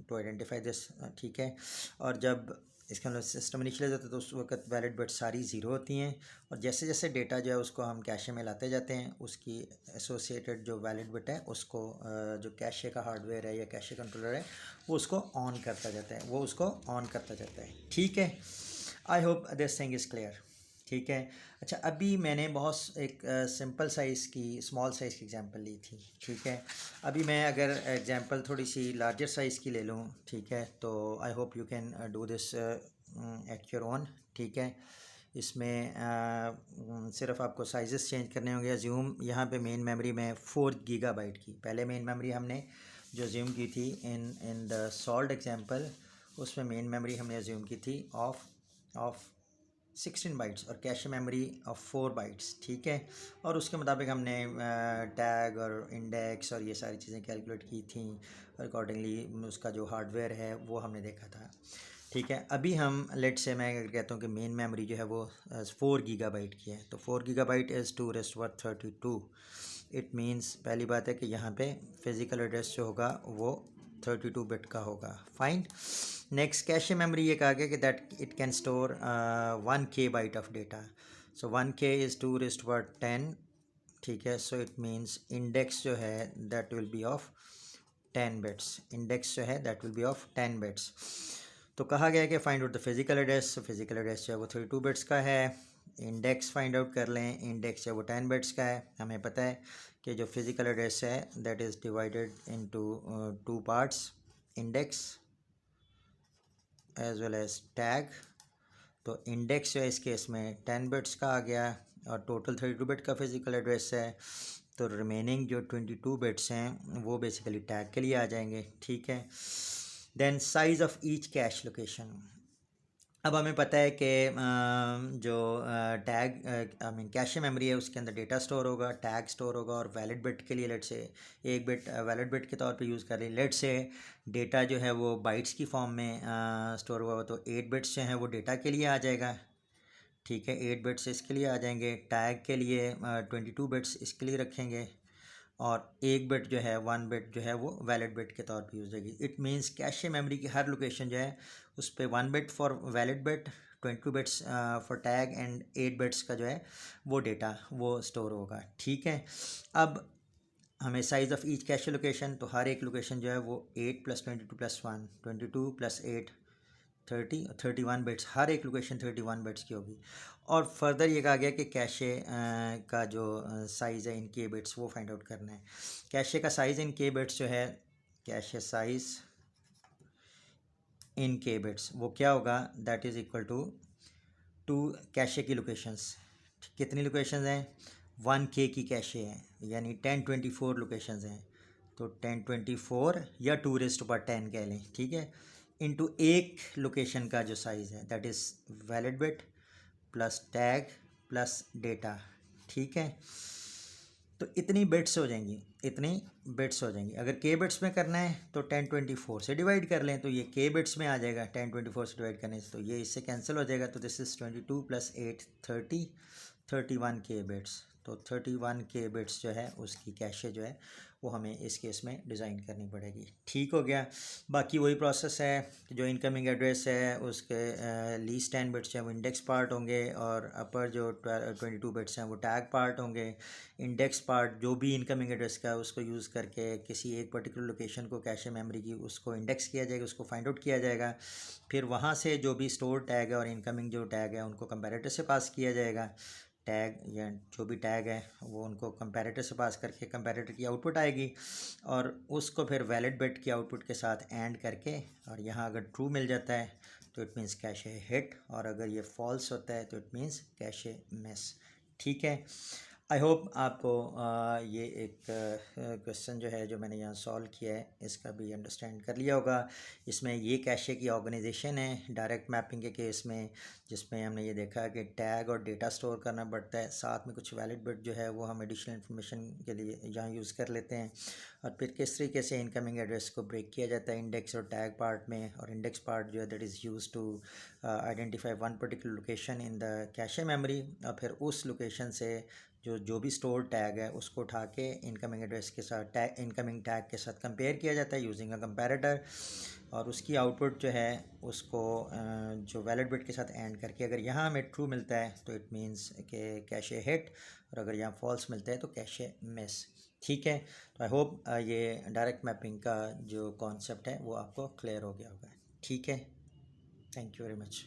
Speaker 1: to identify this, ठीक है। और जब इसका मतलब सिस्टम इनिशियलाइज होता है तो उस वक्त वैलिड बिट सारी ज़ीरो होती हैं, और जैसे जैसे डेटा जो है उसको हम कैशे में लाते जाते हैं, उसकी एसोसिएटेड जो वैलिड बिट है उसको जो कैशे का हार्डवेयर है या कैशे कंट्रोलर है वो उसको ऑन करता जाता है, वो उसको ऑन करता जाता है। ठीक है, आई hope this thing is clear. ठीक है। अच्छा, अभी मैंने बहुत एक सिंपल साइज़ की, स्मॉल साइज़ की एग्जांपल ली थी। ठीक है, अभी मैं अगर एग्जांपल थोड़ी सी लार्जर साइज़ की ले लूँ, ठीक है, तो I hope you can do this at your own. ठीक है, इसमें सिर्फ आपको साइजेस चेंज करने होंगे। अज्यूम यहाँ पे मेन मेमोरी में 4 गीगाबाइट की, पहले मेन मेमोरी हमने जो अज्यूम की थी इन द सॉल्व्ड एग्जांपल, उसमें मेन मेमोरी हमने अज्यूम की थी ऑफ 16 बाइट्स और कैश मेमोरी ऑफ 4 बाइट्स। ठीक है, और उसके मुताबिक हमने टैग और इंडेक्स और ये सारी चीज़ें कैलकुलेट की थी, अकॉर्डिंगली उसका जो हार्डवेयर है वो हमने देखा था। ठीक है, अभी हम लेट से मैं अगर कहता हूँ कि मेन मेमोरी जो है वो 4 गीगाबाइट की है, तो 4 गीगाबाइट इज़ 2^32। इट मीन्स पहली बात है कि यहाँ पे फिज़िकल एड्रेस जो होगा वो 32 बिट का होगा। फाइन। नेक्स्ट कैशे मेमोरी ये कहा गया कि that it can store 1K byte of data. So 1K is 2^10। ठीक है, सो इट मीन्स इंडेक्स जो है that will be of 10 bits. Index जो है that will be of 10 bits. तो कहा गया है कि find out the physical address. Physical address जो है वो 32 बिट्स का है। इंडेक्स फाइंड आउट कर लें, इंडेक्स जो है वो 10 बिट्स का है। हमें पता है कि जो फिजिकल एड्रेस है that is divided into 2 parts, index as well as tag. तो इंडेक्स जो है इस केस में 10 बिट्स का आ गया और टोटल 32 बिट का फिजिकल एड्रेस है, तो रिमेनिंग जो 22 बिट्स हैं वो बेसिकली टैग के लिए आ जाएंगे। ठीक है, then size of each cache location. अब हमें पता है कि जो tag I mean cache memory है उसके अंदर डेटा स्टोर होगा, टैग स्टोर होगा, और वैलिड बिट के लिए लेट से एक बिट वैलिड बिट के तौर पे यूज़ कर लें। लेट से डेटा जो है वो बाइट्स की फॉर्म में स्टोर हुआ हो तो 8 बिट्स जो हैं वो डेटा के लिए आ जाएगा। ठीक है, 8 बिट्स इसके लिए आ जाएंगे। टैग के लिए 22 बिट्स इसके लिए रखेंगे, और एक बिट जो है 1 बिट जो है वो वैलिड बिट के तौर पे यूज़ होगी। इट मींस कैशे मेमोरी की हर लोकेशन जो है उस पर 1 bit for valid bit, 22 bits for tag and 8 bits का जो है वो डेटा वो स्टोर होगा। ठीक है, अब हमें size of each cache location, तो हर एक लोकेशन जो है वो 8 + 22 + 1, 22 + 8 30 और 31 बिट्स, हर एक लोकेशन 31 बिट्स की होगी। और फर्दर ये कहा गया कि कैशे का जो साइज़ है इन के बिट्स वो फाइंड आउट करना है। कैशे का साइज़ इन के बिट्स जो है, कैशे साइज़ इन के बिट्स वो क्या होगा, that is equal to cache की लोकेशंस। कितनी लोकेशंस हैं, 1K की कैशे हैं, यानी 1024 लोकेशंस हैं, तो 1024 या 2^10 कह लें। ठीक है, इनटू एक लोकेशन का जो साइज़ है that is valid bit plus tag plus data. ठीक है, तो इतनी बिट्स हो जाएंगी, इतनी बिट्स हो जाएंगी। अगर के बिट्स में करना है तो 1024 से डिवाइड कर लें, तो ये के बिट्स में आ जाएगा 1024 से डिवाइड करने से, तो ये इससे कैंसिल हो जाएगा। तो दिस इज़ 22 + 8 30, 31 के बिट्स। तो 31 के बिट्स जो है उसकी कैशे जो है वो हमें इस केस में डिज़ाइन करनी पड़ेगी। ठीक हो गया। बाकी वही प्रोसेस है कि जो इनकमिंग एड्रेस है उसके लीस्ट 10 बिट्स हैं वो इंडेक्स पार्ट होंगे, और अपर जो 22 बिट्स हैं वो टैग पार्ट होंगे। इंडेक्स पार्ट जो भी इनकमिंग एड्रेस का है उसको यूज़ करके किसी एक पर्टिकुलर लोकेशन को कैशे मेमोरी की उसको इंडेक्स किया जाएगा, उसको फाइंड आउट किया जाएगा। फिर वहाँ से जो भी स्टोर टैग है और इनकमिंग जो टैग है उनको कंपैरेटर से पास किया जाएगा। टैग या जो भी टैग है वो उनको कंपैरेटर से पास करके कंपैरेटर की आउटपुट आएगी, और उसको फिर वैलिड बिट की आउटपुट के साथ एंड करके, और यहाँ अगर ट्रू मिल जाता है तो इट मीन्स कैशे हिट, और अगर ये फॉल्स होता है तो इट मीन्स कैशे मिस। ठीक है, आई होप आपको ये एक क्वेश्चन जो है जो मैंने यहाँ सॉल्व किया है इसका भी अंडरस्टैंड कर लिया होगा। इसमें ये कैशे की ऑर्गेनाइजेशन है डायरेक्ट मैपिंग के केस में, जिसमें हमने ये देखा कि टैग और डेटा स्टोर करना पड़ता है, साथ में कुछ वैलिड बिट जो है वो हम एडिशनल इन्फॉर्मेशन के लिए यहाँ यूज़ कर लेते हैं, और फिर किस तरीके से इनकमिंग एड्रेस को ब्रेक किया जाता है इंडेक्स और टैग पार्ट में। और इंडेक्स पार्ट जो है that is use to identify one particular location in the cache memory, और फिर उस लोकेशन से जो भी स्टोर टैग है उसको उठा के इनकमिंग एड्रेस के साथ इनकमिंग टैग के साथ कंपेयर किया जाता है यूजिंग अ कंपैरेटर, और उसकी आउटपुट जो है उसको जो वैलिड बिट के साथ एंड करके अगर यहाँ हमें ट्रू मिलता है तो इट मीन्स कि कैशे हिट, और अगर यहाँ फॉल्स मिलता है तो कैशे मिस। ठीक है, तो आई होप ये डायरेक्ट मैपिंग का जो कॉन्सेप्ट है वो आपको क्लियर हो गया होगा। ठीक है, थैंक यू वेरी मच।